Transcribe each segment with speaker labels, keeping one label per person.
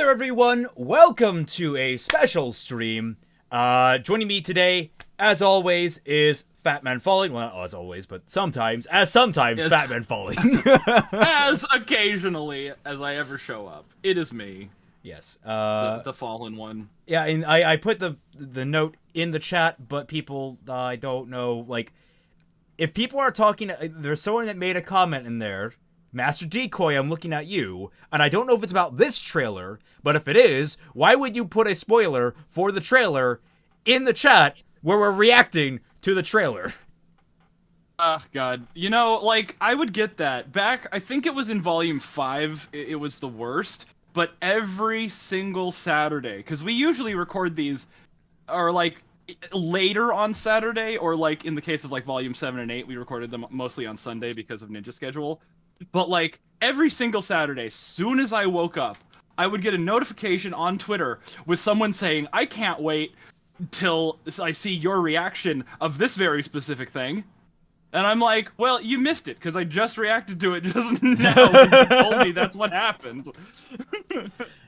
Speaker 1: there, everyone! Welcome to a special stream. Joining me today, as always, is Fatmanfalling. Well, not as always, but sometimes, yes. Fatmanfalling.
Speaker 2: As occasionally as I ever show up. It is me.
Speaker 1: Yes.
Speaker 2: The fallen one.
Speaker 1: Yeah, and I put the note in the chat, but people, I don't know, like, if people are talking, there's someone that made a comment in there. Master Decoy, I'm looking at you, and I don't know if it's about this trailer, but if it is, why would you put a spoiler for the trailer in the chat where we're reacting to the trailer?
Speaker 2: Oh, God. You know, like, I would get that. Back, I think it was in Volume 5, it was the worst, but every single Saturday, because we usually record these, or, like, later on Saturday, or, like, in the case of, like, Volume 7 and 8, we recorded them mostly on Sunday because of Ninja schedule. But, like, every single Saturday, soon as I woke up, I would get a notification on Twitter with someone saying, I can't wait till I see your reaction of this very specific thing. And I'm like, well, you missed it, because I just reacted to it just now when you told me that's what happened.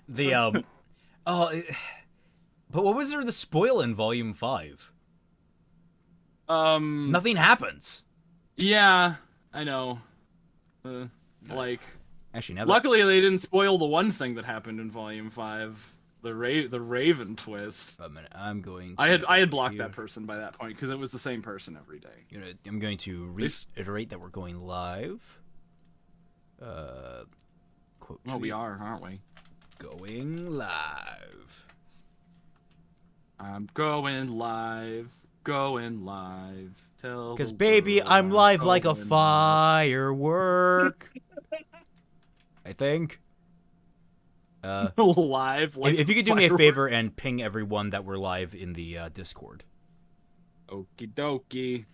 Speaker 1: But what was there to spoil in Volume 5? Nothing happens.
Speaker 2: Yeah, I know. Like,
Speaker 1: actually, now
Speaker 2: luckily they didn't spoil the one thing that happened in Volume 5, the Raven twist.
Speaker 1: A minute, I'm going
Speaker 2: to... I had blocked that person by that point because it was the same person every day.
Speaker 1: I'm going to reiterate that we're going live. Quote
Speaker 2: oh, we are, aren't we?
Speaker 1: Going live.
Speaker 2: I'm going live. Going live.
Speaker 1: Because, baby, I'm live like a firework. I think.
Speaker 2: Live like
Speaker 1: if you could do me a favor and ping everyone that we're live in the Discord.
Speaker 2: Okie dokie.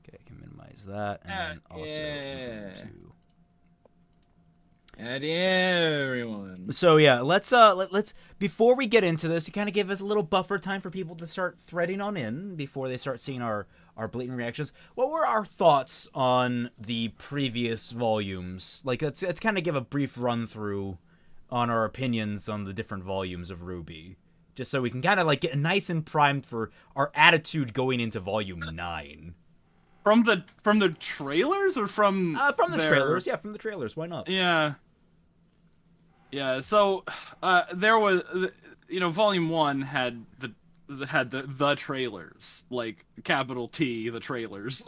Speaker 1: Okay, I can minimize that. And then also I'm going to
Speaker 2: add everyone.
Speaker 1: So yeah, let's before we get into this, to kind of give us a little buffer time for people to start threading on in before they start seeing our blatant reactions. What were our thoughts on the previous volumes? Like, let's kind of give a brief run through on our opinions on the different volumes of RWBY, just so we can kind of like get nice and primed for our attitude going into Volume 9.
Speaker 2: From the trailers or from
Speaker 1: the trailers? Yeah, from the trailers. Why not?
Speaker 2: Yeah. Yeah. So, there was, Volume 1 had the trailers, like capital T, the trailers.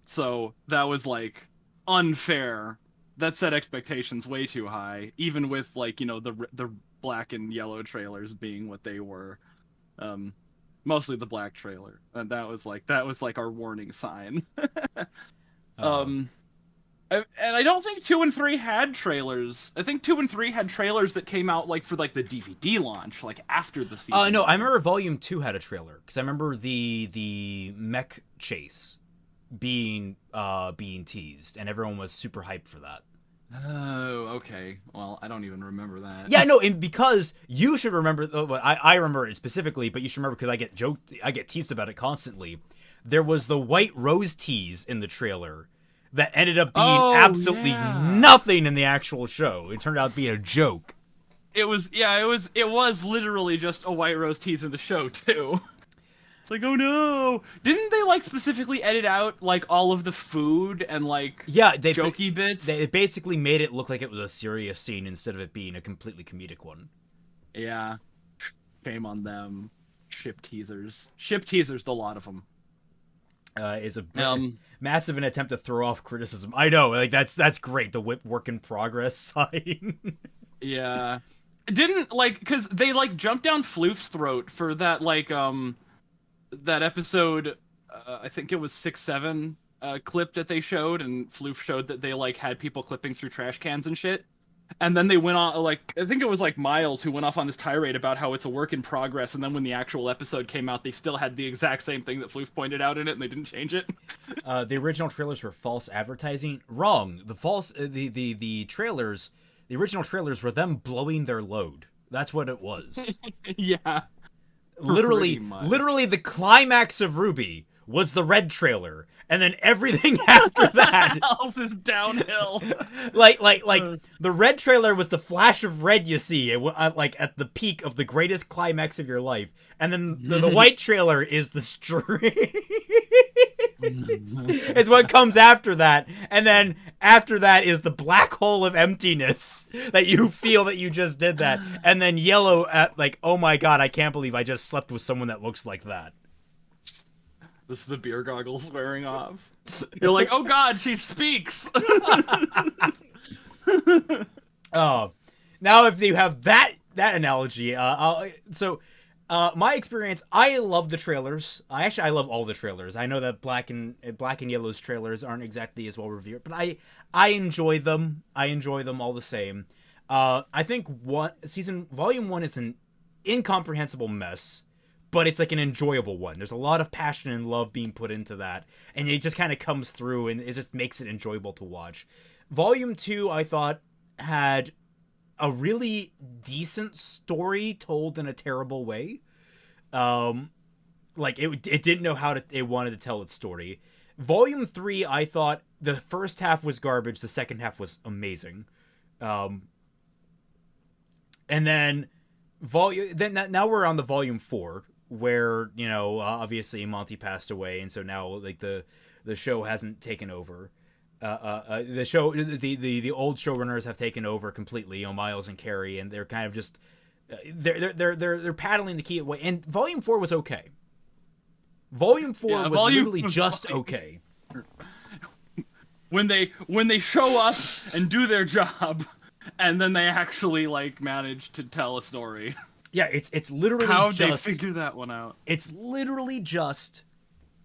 Speaker 2: So that was like unfair. That set expectations way too high, even with like, the black and yellow trailers being what they were. Mostly the black trailer, and that was like our warning sign. And I don't think 2 and 3 had trailers. I think 2 and 3 had trailers that came out like for like the DVD launch, like after the season.
Speaker 1: No, I remember Volume 2 had a trailer, because I remember the mech chase being teased, and everyone was super hyped for that.
Speaker 2: Oh, okay. Well, I don't even remember that.
Speaker 1: Yeah, no, and because you should remember, I remember it specifically, but you should remember because I get teased about it constantly. There was the White Rose tease in the trailer that ended up being absolutely nothing in the actual show. It turned out to be a joke.
Speaker 2: It was literally just a White Rose tease in the show too. It's like, oh no! Didn't they like specifically edit out like all of the food and like jokey bits?
Speaker 1: They basically made it look like it was a serious scene instead of it being a completely comedic one.
Speaker 2: Yeah, shame on them. Ship teasers, the lot of them.
Speaker 1: Is a massive an attempt to throw off criticism. I know, like that's great. The whip work in progress sign.
Speaker 2: Yeah, didn't like because they like jumped down Floof's throat for that like that episode, I think it was 6-7 clip that they showed, and Floof showed that they like had people clipping through trash cans and shit. And then they went on, like, I think it was like Miles who went off on this tirade about how it's a work in progress, and then when the actual episode came out, they still had the exact same thing that Floof pointed out in it, and they didn't change it.
Speaker 1: The original trailers were false advertising. Wrong. The trailers, the original trailers were them blowing their load. That's what it was.
Speaker 2: Yeah.
Speaker 1: Literally the climax of RWBY was the red trailer, and then everything after that
Speaker 2: else is downhill.
Speaker 1: like the red trailer was the flash of red you see like at the peak of the greatest climax of your life, and then the white trailer is the string. It's what comes after that, and then after that is the black hole of emptiness that you feel that you just did that, and then yellow at like, oh my god, I can't believe I just slept with someone that looks like that.
Speaker 2: This is the beer goggles wearing off. You're like, oh god, she speaks.
Speaker 1: Oh, now if you have that analogy, my experience, I love the trailers. I love all the trailers. I know that Black and Yellow's trailers aren't exactly as well reviewed, but I enjoy them. I enjoy them all the same. I think Volume 1 is an incomprehensible mess, but it's like an enjoyable one. There's a lot of passion and love being put into that, and it just kind of comes through, and it just makes it enjoyable to watch. Volume 2, I thought, had a really decent story told in a terrible way. Like it didn't know how it wanted to tell its story. Volume 3, I thought the first half was garbage, the second half was amazing. And then now we're on the Volume 4, where, you know, obviously Monty passed away, and so now like the show hasn't taken over. The show, the old showrunners have taken over completely, Miles and Carey, and they're kind of just they're paddling the key away. And Volume 4 was okay. Volume 4 was literally just okay.
Speaker 2: When they show up and do their job, and then they actually like manage to tell a story.
Speaker 1: Yeah, it's literally
Speaker 2: how
Speaker 1: just,
Speaker 2: they figure that one out.
Speaker 1: It's literally just.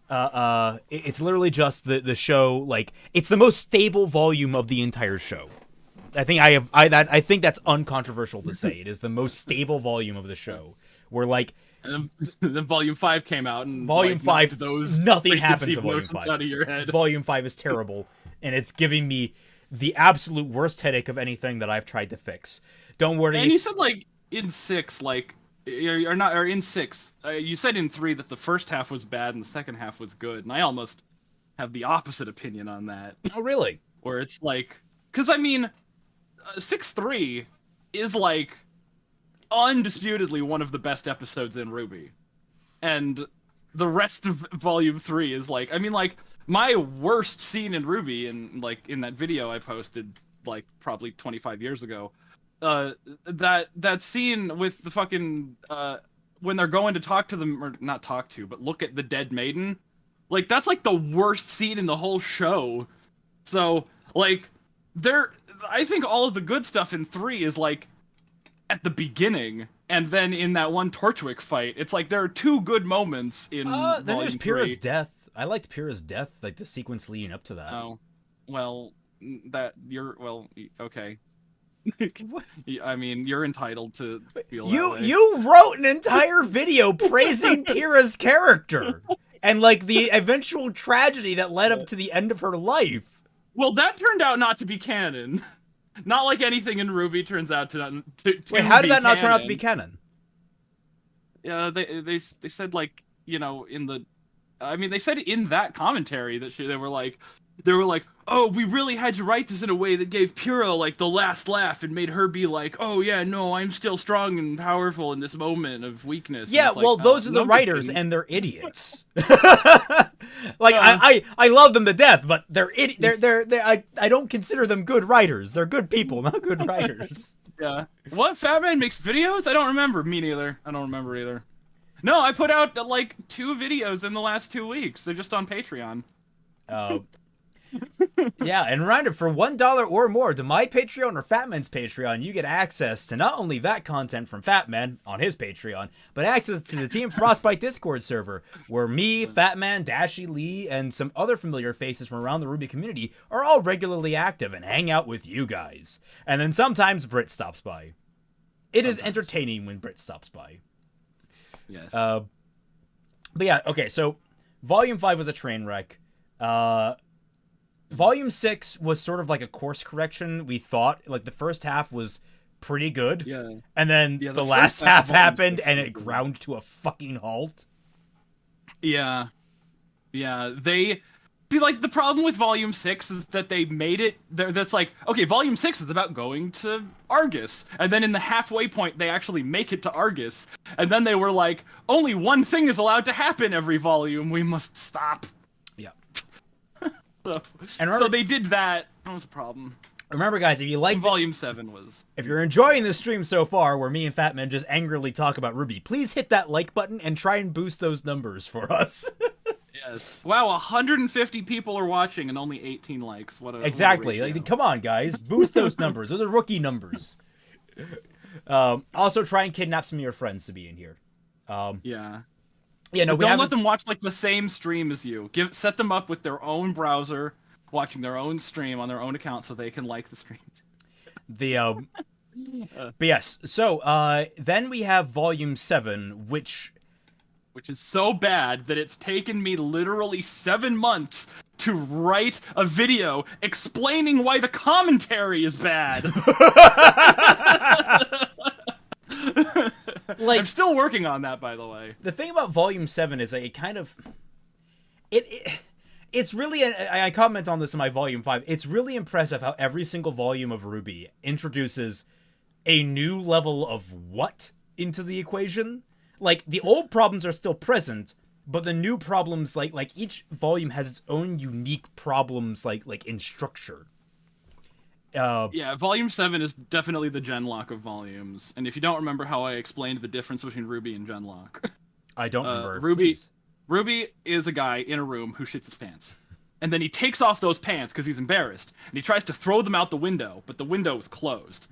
Speaker 1: It's literally just the show. Like, it's the most stable volume of the entire show. I think that's uncontroversial to say. It is the most stable volume of the show. Where like,
Speaker 2: and then Volume 5 came out, and
Speaker 1: Volume 5,
Speaker 2: those
Speaker 1: nothing happens in Volume 5.
Speaker 2: Out of your head.
Speaker 1: Volume 5 is terrible, and it's giving me the absolute worst headache of anything that I've tried to fix. Don't worry.
Speaker 2: And you said like in 6, like. Or in 6, you said in 3 that the first half was bad and the second half was good, and I almost have the opposite opinion on that.
Speaker 1: Oh, really?
Speaker 2: Where it's like, because I mean, 6-3 is like undisputedly one of the best episodes in RWBY, and the rest of Volume 3 is like, I mean, like my worst scene in RWBY, and like in that video I posted like probably 25 years ago. That scene with the fucking when they're going to talk to them, or not talk to, but look at the dead maiden, like that's like the worst scene in the whole show. So like I think all of the good stuff in 3 is like at the beginning, and then in that one Torchwick fight, it's like there are 2 good moments in
Speaker 1: then
Speaker 2: Volume
Speaker 1: there's
Speaker 2: 3.
Speaker 1: Pyrrha's death. I liked Pyrrha's death, like the sequence leading up to that.
Speaker 2: Oh, well, okay. I mean, you're entitled to feel that way.
Speaker 1: You wrote an entire video praising Pyrrha's character and like the eventual tragedy that led up to the end of her life.
Speaker 2: Well, that turned out not to be canon. Not like anything in RWBY turns out to
Speaker 1: Wait, how did that not turn out to be canon?
Speaker 2: Yeah, they said like, you know, they said in that commentary that they were like, oh, we really had to write this in a way that gave Pyrrha like the last laugh and made her be like, oh yeah, no, I'm still strong and powerful in this moment of weakness.
Speaker 1: Yeah, well,
Speaker 2: like,
Speaker 1: those are the writers, and they're idiots. Like I love them to death, but they're I don't consider them good writers. They're good people, not good writers.
Speaker 2: Yeah. What? Fatman makes videos? I don't remember. Me neither. I don't remember either. No, I put out like 2 videos in the last 2 weeks. They're just on Patreon.
Speaker 1: Yeah, and reminder, for $1 or more to my Patreon or Fatman's Patreon, you get access to not only that content from Fatman on his Patreon, but access to the Team Frostbite Discord server, where me, Fatman, Dashy Lee, and some other familiar faces from around the RWBY community are all regularly active and hang out with you guys. And then sometimes Britt stops by. It is entertaining when Britt stops by.
Speaker 2: Yes.
Speaker 1: But yeah, okay, so Volume 5 was a train wreck. Volume 6 was sort of like a course correction. We thought, like, the first half was pretty good.
Speaker 2: Yeah.
Speaker 1: And then the last half happened, and it ground to a fucking halt.
Speaker 2: Yeah. Yeah, they see, like, the problem with Volume 6 is that they made it that's like, okay, Volume 6 is about going to Argus, and then in the halfway point they actually make it to Argus, and then they were like, only one thing is allowed to happen every volume, we must stop.
Speaker 1: Yeah.
Speaker 2: So,
Speaker 1: And
Speaker 2: so they did that. That was a problem.
Speaker 1: remember, guys, if you like
Speaker 2: Volume 7 was...
Speaker 1: if you're enjoying this stream so far, where me and Fatman just angrily talk about RWBY, please hit that like button and try and boost those numbers for us.
Speaker 2: Yes. Wow, 150 people are watching and only 18 likes. What a
Speaker 1: Exactly.
Speaker 2: What a ratio.
Speaker 1: Like, come on, guys, boost those numbers. Those are rookie numbers. Also, try and kidnap some of your friends to be in here.
Speaker 2: Yeah.
Speaker 1: Yeah, no,
Speaker 2: Don't let them watch like the same stream as you. Set them up with their own browser, watching their own stream on their own account, so they can like the stream.
Speaker 1: But yes, so then we have Volume 7, which
Speaker 2: is so bad that it's taken me literally 7 months to write a video explaining why the commentary is bad.
Speaker 1: like,
Speaker 2: I'm still working on that, by the way.
Speaker 1: the thing about Volume 7 is that it kind of it's really I comment on this in my Volume 5. It's really impressive how every single volume of RWBY introduces a new level of what into the equation. Like, the old problems are still present, but the new problems, like each volume has its own unique problems, like in structure.
Speaker 2: Yeah, Volume 7 is definitely the Genlock of volumes. And if you don't remember how I explained the difference between RWBY and Genlock,
Speaker 1: I don't remember.
Speaker 2: RWBY is a guy in a room who shits his pants. And then he takes off those pants because he's embarrassed, and he tries to throw them out the window, but the window is closed.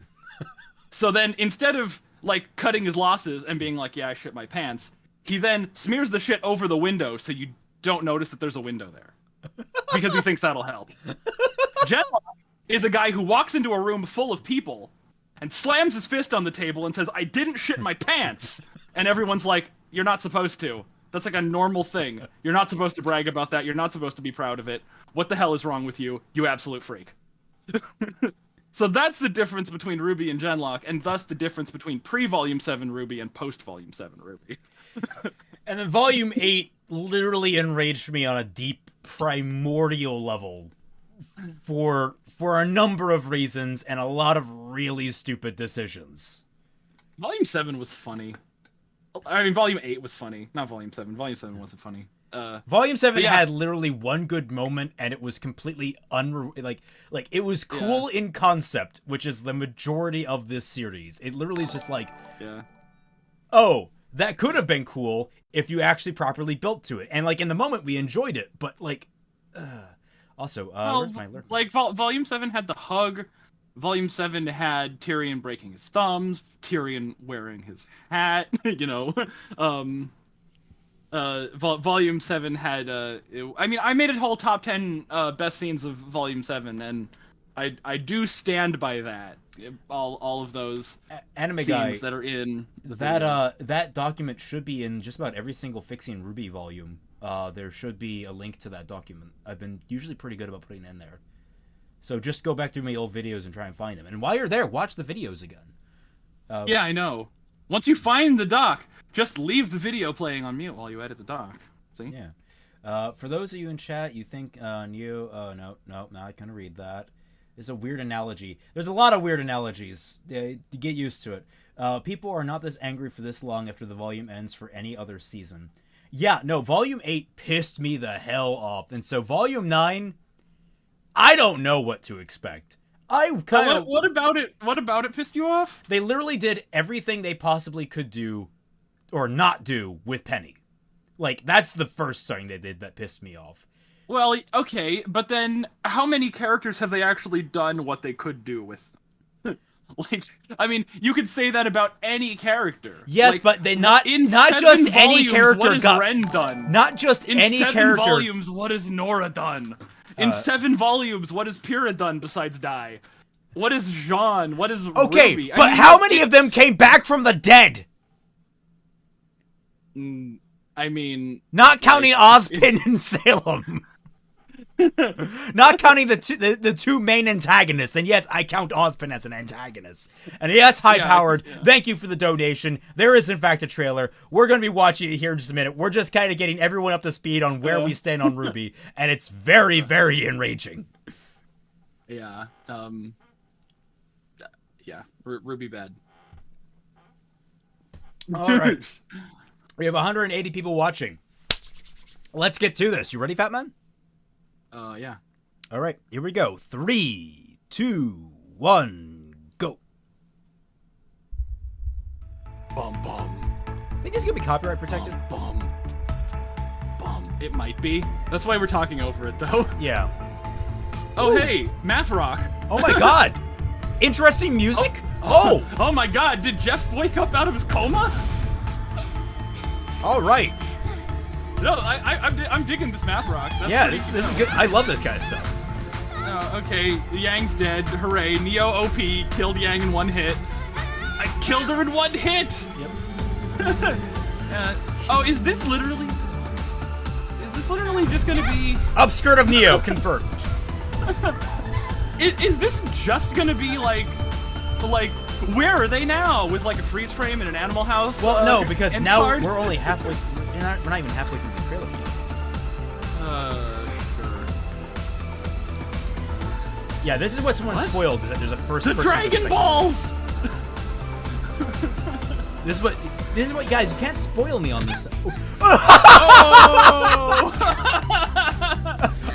Speaker 2: So then, instead of, like, cutting his losses and being like, yeah, I shit my pants, he then smears the shit over the window so you don't notice that there's a window there. Because he thinks that'll help. Genlock is a guy who walks into a room full of people and slams his fist on the table and says, I didn't shit my pants! And everyone's like, you're not supposed to. That's like a normal thing. You're not supposed to brag about that. You're not supposed to be proud of it. What the hell is wrong with you, you absolute freak? So that's the difference between RWBY and Genlock, and thus the difference between pre-Volume 7 RWBY and post-Volume 7 RWBY.
Speaker 1: And then Volume 8 literally enraged me on a deep, primordial level for a number of reasons and a lot of really stupid decisions.
Speaker 2: Volume 7 was funny. I mean, Volume 8 was funny. Not Volume 7. Volume 7 wasn't funny.
Speaker 1: Volume 7 had literally one good moment, and it was completely like it was cool in concept, which is the majority of this series. It literally is just like, oh, that could have been cool if you actually properly built to it. And, like, in the moment, we enjoyed it, but, like, also, where's my alert?
Speaker 2: Like, Volume 7 had the hug. Volume 7 had Tyrion breaking his thumbs, Tyrion wearing his hat, you know. Volume 7 had, I mean, I made a whole top 10 best scenes of Volume 7, and I do stand by that. All of those
Speaker 1: Anime
Speaker 2: scenes
Speaker 1: guy,
Speaker 2: that are in
Speaker 1: that document should be in just about every single Fixing RWBY volume. There should be a link to that document. I've been usually pretty good about putting it in there. So just go back through my old videos and try and find them. And while you're there, watch the videos again.
Speaker 2: Yeah, I know. Once you find the doc, just leave the video playing on mute while you edit the doc. See?
Speaker 1: Yeah. For those of you in chat, you think no, I couldn't read that. It's a weird analogy. There's a lot of weird analogies. Get used to it. People are not this angry for this long after the volume ends for any other season. Yeah, no, Volume 8 pissed me the hell off. And so Volume 9, I don't know what to expect.
Speaker 2: What about it pissed you off?
Speaker 1: They literally did everything they possibly could do or not do with Penny. Like, that's the first thing they did that pissed me off.
Speaker 2: Well, okay, but then how many characters have they actually done what they could do with them? Like, I mean, you could say that about any character.
Speaker 1: Yes,
Speaker 2: like,
Speaker 1: but they not just
Speaker 2: volumes,
Speaker 1: any character
Speaker 2: what has
Speaker 1: got
Speaker 2: Ren done.
Speaker 1: Not just
Speaker 2: in
Speaker 1: any
Speaker 2: 7
Speaker 1: character.
Speaker 2: volumes, what has Nora done? In 7 volumes, what has Pyrrha done besides die? What is Jean? What is
Speaker 1: Okay,
Speaker 2: Ruby?
Speaker 1: but how many of them came back from the dead?
Speaker 2: I mean,
Speaker 1: not counting Ozpin and Salem. Not counting the two main antagonists. And yes, I count Ozpin as an antagonist. And yes, High Powered, thank you for the donation. There is, in fact, a trailer. We're going to be watching it here in just a minute. We're just kind of getting everyone up to speed on where we stand on RWBY. And it's very, very enraging.
Speaker 2: Yeah. Yeah. RWBY bad.
Speaker 1: All right. We have 180 people watching. Let's get to this. You ready, Fatman?
Speaker 2: Yeah.
Speaker 1: All right, here we go. 3, 2, 1, go.
Speaker 2: Bum bum.
Speaker 1: Think this is gonna be copyright protected?
Speaker 2: Bum bum. It might be. That's why we're talking over it, though.
Speaker 1: Yeah.
Speaker 2: Oh,
Speaker 1: Ooh.
Speaker 2: hey, math rock.
Speaker 1: Oh my God. Interesting music. Oh.
Speaker 2: Oh my God. Did Jeff wake up out of his coma?
Speaker 1: All right.
Speaker 2: No, I'm digging this math rock. That's
Speaker 1: Yeah, this is good. I love this kind of stuff.
Speaker 2: Okay, Yang's dead. Hooray. Neo OP killed Yang in one hit. I killed her in one hit!
Speaker 1: Yep.
Speaker 2: Oh, is this literally just gonna be...
Speaker 1: Upskirt of Neo, confirmed.
Speaker 2: Is this just gonna be like, where are they now? With like a freeze frame in an Animal House?
Speaker 1: Well, no, because now
Speaker 2: card?
Speaker 1: we're only halfway... We're not even halfway through the trailer yet.
Speaker 2: Sure.
Speaker 1: Yeah, this is what someone spoiled, is that there's a first
Speaker 2: The
Speaker 1: person
Speaker 2: Dragon
Speaker 1: perspective.
Speaker 2: Balls!
Speaker 1: This is what, guys, you can't spoil me on this.
Speaker 2: Oh!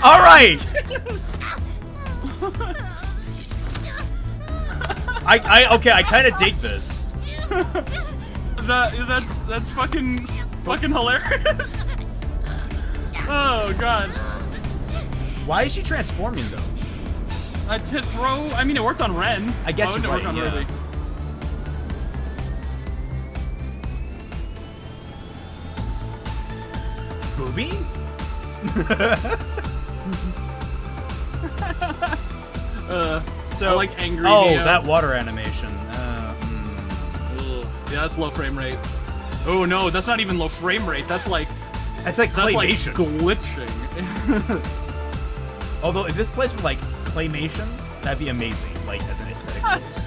Speaker 1: All right. Okay, I kind of dig this.
Speaker 2: That's fucking hilarious. Oh God.
Speaker 1: Why is she transforming though?
Speaker 2: To throw. I mean, it worked on Ren.
Speaker 1: I guess
Speaker 2: it
Speaker 1: you're
Speaker 2: worked
Speaker 1: right,
Speaker 2: on
Speaker 1: yeah.
Speaker 2: RWBY.
Speaker 1: Booby? So
Speaker 2: I like angry.
Speaker 1: Oh,
Speaker 2: Neo.
Speaker 1: that water animation.
Speaker 2: Ugh. Yeah, that's low frame rate. Oh no, that's not even low frame rate. That's like
Speaker 1: claymation.
Speaker 2: Glitching.
Speaker 1: Although if this place were like claymation, that'd be amazing. Like as an aesthetic choice.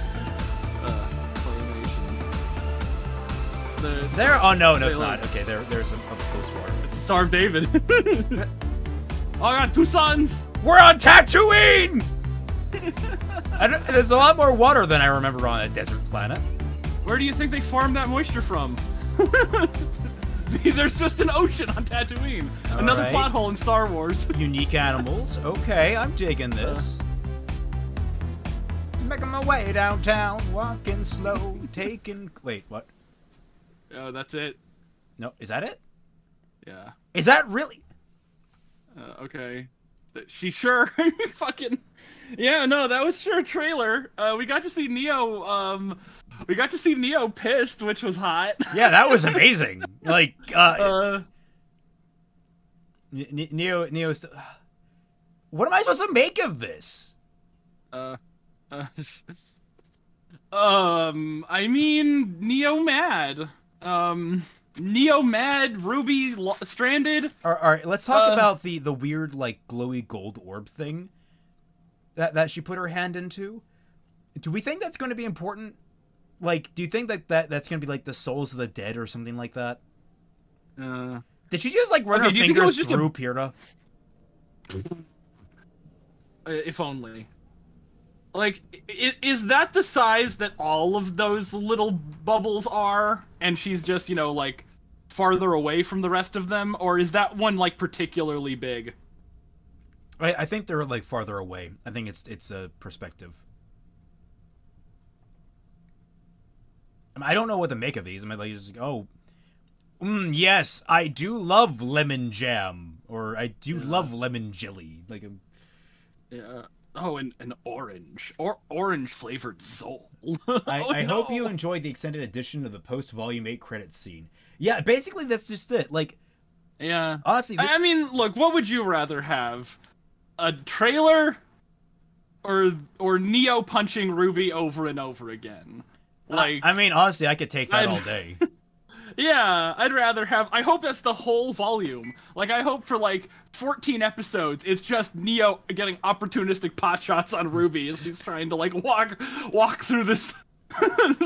Speaker 2: Claymation.
Speaker 1: There? Oh no, it's not. Okay, there's a post-war.
Speaker 2: It's the Star of David. Oh, I got two sons.
Speaker 1: We're on Tatooine. There's a lot more water than I remember on a desert planet.
Speaker 2: Where do you think they farm that moisture from? There's just an ocean on Tatooine. Another plot hole in Star Wars.
Speaker 1: Unique animals. Okay, I'm digging this. Making my way downtown, walking slow, taking... Wait, what?
Speaker 2: Oh, that's it.
Speaker 1: No, is that it?
Speaker 2: Yeah.
Speaker 1: Is that really...
Speaker 2: Okay. She sure fucking... Yeah, no, that was sure a trailer. We got to see Neo, we got to see Neo pissed, which was hot.
Speaker 1: Yeah, that was amazing. Like, Neo still... What am I supposed to make of this?
Speaker 2: I mean, Neo mad. Neo mad, RWBY stranded.
Speaker 1: All right, let's talk about the weird, like, glowy gold orb thing that she put her hand into. Do we think that's going to be important? Like, do you think that's going to be, like, the souls of the dead or something like that? Did she just, like, run her fingers through Pyrrha?
Speaker 2: If only. Like, is that the size that all of those little bubbles are? And she's just, you know, like, farther away from the rest of them? Or is that one, like, particularly big?
Speaker 1: I think they're, like, farther away. I think it's a perspective. I don't know what to make of these. I mean, like, just, oh, yes, I do love lemon jam. Or I do love lemon jelly. Like,
Speaker 2: yeah. Oh, and an orange. Orange-flavored soul.
Speaker 1: I hope you enjoyed the extended edition of the post-Volume 8 credits scene. Yeah, basically that's just it. Like,
Speaker 2: yeah.
Speaker 1: Honestly,
Speaker 2: I mean, look, what would you rather have? A trailer or Neo punching RWBY over and over again? Like,
Speaker 1: I mean, honestly, I could take that all day.
Speaker 2: Yeah, I'd rather have. I hope that's the whole volume. Like, I hope for like 14 episodes, it's just Neo getting opportunistic pot shots on Ruby as she's trying to like walk through this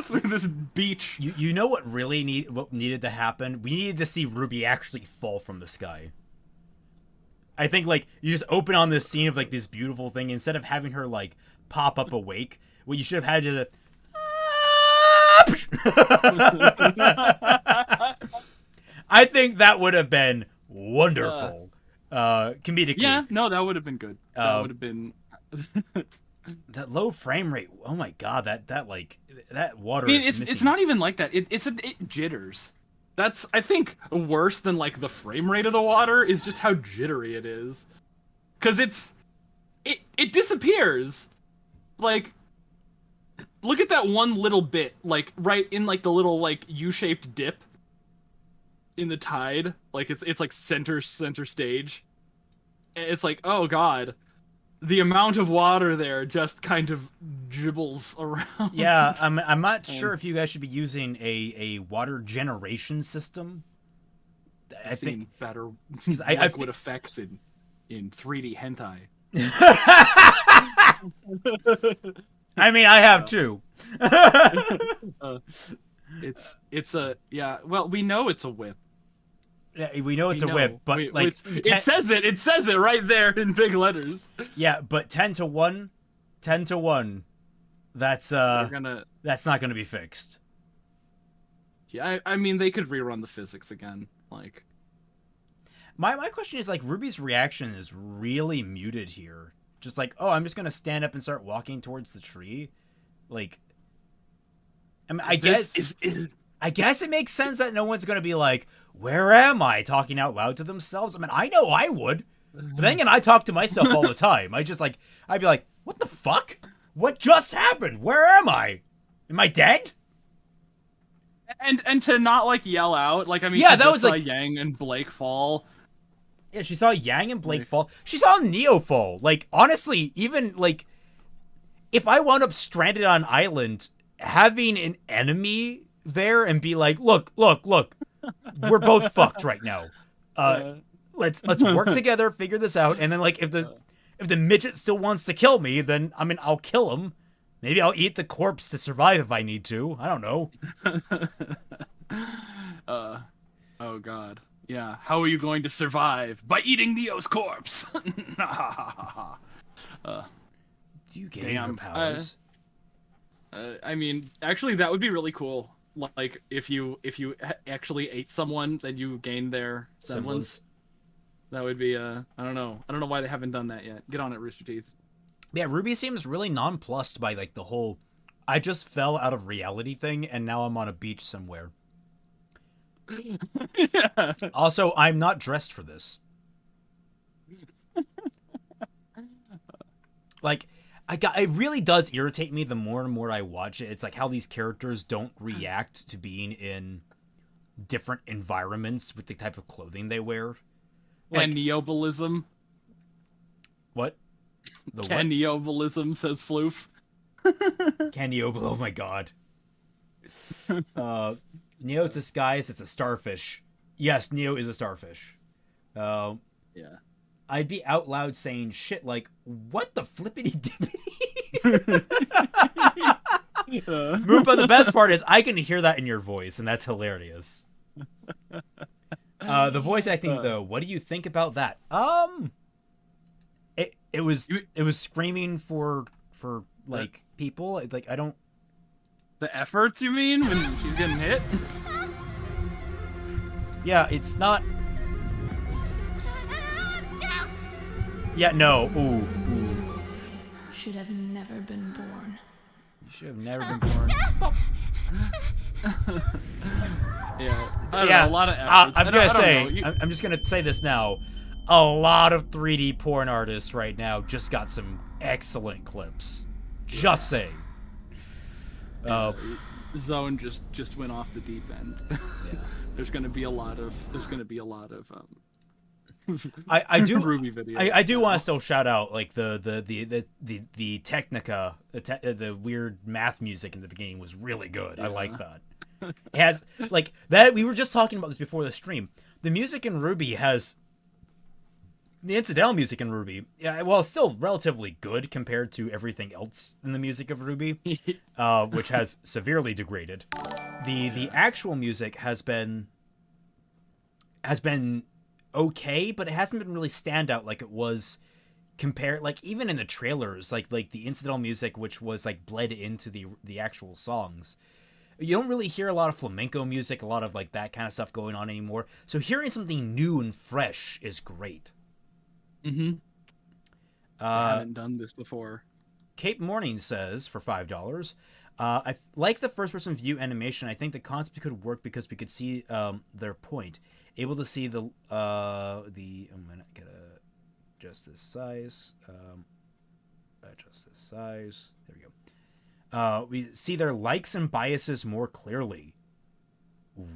Speaker 2: through this beach.
Speaker 1: You know what needed to happen? We needed to see Ruby actually fall from the sky. I think like you just open on this scene of like this beautiful thing instead of having her like pop up awake. What you should have had is I think that would have been wonderful. Comedically.
Speaker 2: Yeah, no, that would have been good. That would have been
Speaker 1: that low frame rate. Oh my god, that water.
Speaker 2: I mean,
Speaker 1: is
Speaker 2: it's not even like that. It jitters. That's, I think, worse than like the frame rate of the water is just how jittery it is. Cause it disappears. Like, look at that one little bit, like right in like the little like U-shaped dip in the tide. Like it's like center stage. And it's like, oh god. The amount of water there just kind of dribbles around.
Speaker 1: Yeah, I'm not sure if you guys should be using a water generation system.
Speaker 2: I think better liquid effects in 3D hentai.
Speaker 1: I mean, I have too.
Speaker 2: It's a, yeah. Well, we know it's a whip.
Speaker 1: Yeah, we know it's a whip, but like
Speaker 2: it says it right there in big letters.
Speaker 1: Yeah, but 10 to 1, that's not gonna be fixed.
Speaker 2: Yeah, I mean they could rerun the physics again. Like,
Speaker 1: my question is like Ruby's reaction is really muted here. Just like, oh, I'm just gonna stand up and start walking towards the tree. Like, I mean, I guess it makes sense that no one's gonna be like, where am I? Talking out loud to themselves. I mean, I know I would. But then again, I talk to myself all the time. I'd be like, what the fuck? What just happened? Where am I? Am I dead?
Speaker 2: And to not like yell out, like, I mean,
Speaker 1: yeah,
Speaker 2: that was
Speaker 1: saw
Speaker 2: like Yang and Blake fall.
Speaker 1: Yeah, she saw Yang and Blake fall. She saw Neo fall. Like, honestly, even like if I wound up stranded on an island, having an enemy there and be like, look, we're both fucked right now. Let's work together, figure this out, and then like if the midget still wants to kill me, then I mean I'll kill him. Maybe I'll eat the corpse to survive if I need to. I don't know.
Speaker 2: Oh god. Yeah. How are you going to survive? By eating Neo's corpse.
Speaker 1: Do you gain your powers?
Speaker 2: I mean, actually, that would be really cool. Like, if you actually ate someone, then you gain their semblance. That would be, I don't know why they haven't done that yet. Get on it, Rooster Teeth.
Speaker 1: Yeah, Ruby seems really nonplussed by, like, the whole, I just fell out of reality thing, and now I'm on a beach somewhere.
Speaker 2: Yeah.
Speaker 1: Also, I'm not dressed for this. Like, it really does irritate me the more and more I watch it. It's like how these characters don't react to being in different environments with the type of clothing they wear. Like,
Speaker 2: Cannibalism.
Speaker 1: What?
Speaker 2: Cannibalism, says Floof.
Speaker 1: Cannibal, oh my god. Neo's disguise, it's a starfish. Yes, Neo is a starfish.
Speaker 2: Yeah.
Speaker 1: I'd be out loud saying shit like, what the flippity dippity? Moop, but the best part is I can hear that in your voice, and that's hilarious. The voice acting, though, what do you think about that? It was screaming for like people. Like, I don't.
Speaker 2: The efforts, you mean, when she's getting hit?
Speaker 1: Yeah, it's not. Yeah, no. Ooh.
Speaker 3: Should have never been born.
Speaker 1: You should have never been born.
Speaker 2: Yeah. I don't know, a lot of efforts.
Speaker 1: I'm just gonna say this now. A lot of 3D porn artists right now just got some excellent clips. Just saying.
Speaker 2: Zone just went off the deep end.
Speaker 1: Yeah.
Speaker 2: There's gonna be a lot of
Speaker 1: I do
Speaker 2: RWBY videos.
Speaker 1: I do want to still shout out like the Technica, the weird math music in the beginning was really good. I like that. It has like that. We were just talking about this before the stream. The music in RWBY has the incidental music in RWBY. Yeah, well, it's still relatively good compared to everything else in the music of RWBY, which has severely degraded. The actual music has been okay, but it hasn't been really standout like it was compared, like even in the trailers, like the incidental music, which was like bled into the actual songs. You don't really hear a lot of flamenco music, a lot of like that kind of stuff going on anymore. So hearing something new and fresh is great.
Speaker 2: I haven't done this before.
Speaker 1: Cape Morning says for $5. I like the first-person view animation. I think the concept could work because we could see their point. Able to see the I'm gonna get adjust this size. Adjust this size. There we go. We see their likes and biases more clearly.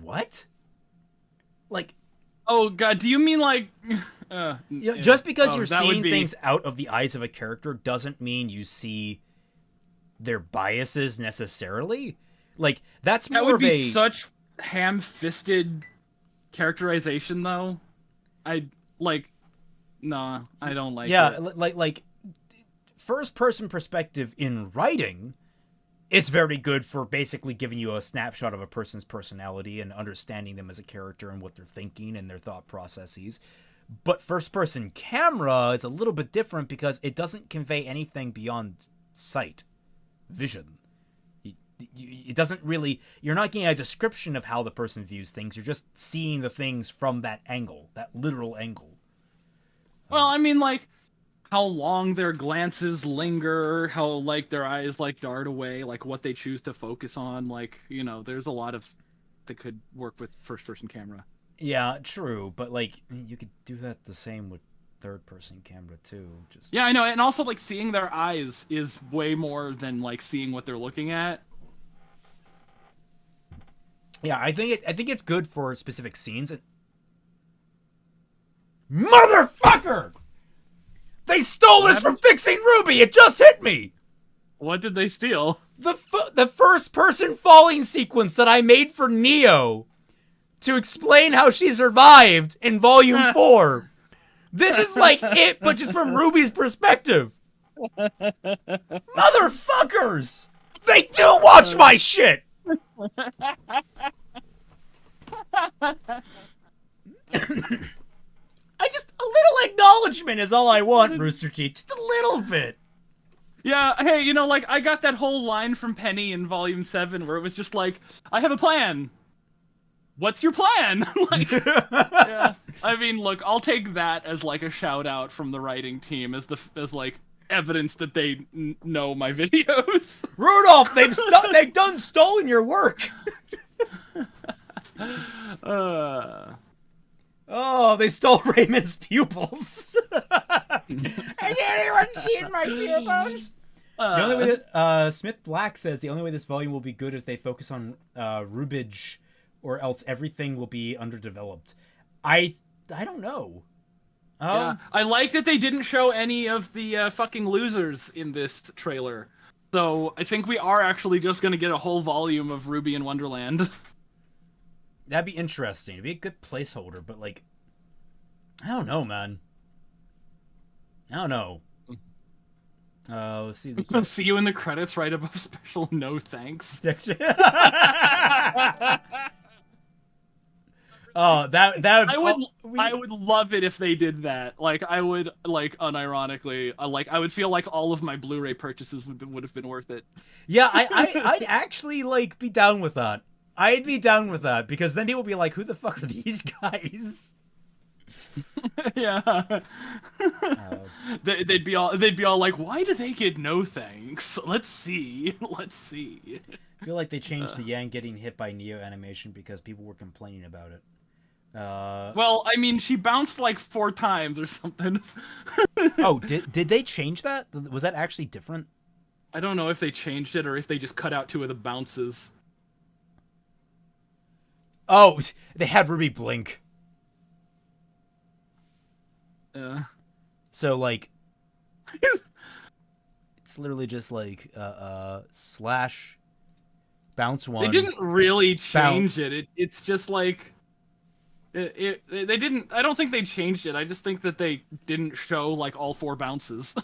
Speaker 1: What? Like,
Speaker 2: oh god, do you mean like
Speaker 1: just because you're
Speaker 2: that would
Speaker 1: seeing
Speaker 2: be...
Speaker 1: things out of the eyes of a character doesn't mean you see their biases necessarily. Like, that's more
Speaker 2: that would
Speaker 1: of
Speaker 2: be
Speaker 1: a
Speaker 2: such ham-fisted characterization, though. I like, nah, I don't like it.
Speaker 1: like first person perspective in writing is very good for basically giving you a snapshot of a person's personality and understanding them as a character and what they're thinking and their thought processes. But first person camera is a little bit different because it doesn't convey anything beyond sight, vision. It doesn't really, you're not getting a description of how the person views things. You're just seeing the things from that angle, that literal angle.
Speaker 2: Well, I mean, like, how long their glances linger, how, like, their eyes, like, dart away, like, what they choose to focus on. Like, you know, there's a lot of that could work with first-person camera.
Speaker 1: Yeah, true. But, like, you could do that the same with third-person camera, too. Just
Speaker 2: Yeah, I know. And also, like, seeing their eyes is way more than, like, seeing what they're looking at.
Speaker 1: Yeah, I think it's good for specific scenes. Motherfucker! They stole this from Fixing RWBY! It just hit me!
Speaker 2: What did they steal?
Speaker 1: The first person falling sequence that I made for Neo to explain how she survived in Volume 4. This is like it, but just from RWBY's perspective. Motherfuckers! They do watch my shit! A little acknowledgement is all I want, Rooster Teeth. Just a little bit.
Speaker 2: Yeah, hey, you know, like, I got that whole line from Penny in Volume 7 where it was just like, I have a plan. What's your plan? Like, yeah. I mean, look, I'll take that as, like, a shout-out from the writing team as, like, evidence that they know my videos.
Speaker 1: Rudolph, they've done stolen your work. Oh, they stole Raymond's pupils. Has anyone seen my pupils? The only way that, Smith Black says the only way this volume will be good is they focus on RWBY, or else everything will be underdeveloped. I don't know.
Speaker 2: Yeah, I like that they didn't show any of the fucking losers in this trailer. So I think we are actually just gonna get a whole volume of Ruby in Wonderland.
Speaker 1: That'd be interesting. It'd be a good placeholder, but, like, I don't know, man. I don't know. Let's see.
Speaker 2: I'll see you in the credits right above special no thanks.
Speaker 1: Oh, that
Speaker 2: I would love it if they did that. Like, I would, like, unironically, I would feel like all of my Blu-ray purchases would have been worth it.
Speaker 1: Yeah, I'd actually, like, be down with that. I'd be down with that, because then people would be like, who the fuck are these guys?
Speaker 2: Yeah. They'd be all like, why do they get no thanks? Let's see.
Speaker 1: I feel like they changed the Yang getting hit by Neo animation because people were complaining about it.
Speaker 2: Well, I mean, she bounced like 4 times or something.
Speaker 1: Oh, did they change that? Was that actually different?
Speaker 2: I don't know if they changed it or if they just cut out 2 of the bounces.
Speaker 1: Oh, they had RWBY blink. So like, it's literally just like slash bounce
Speaker 2: They
Speaker 1: one
Speaker 2: didn't really
Speaker 1: bounce.
Speaker 2: change it. It's just like they didn't. I don't think they changed it. I just think that they didn't show like all 4 bounces.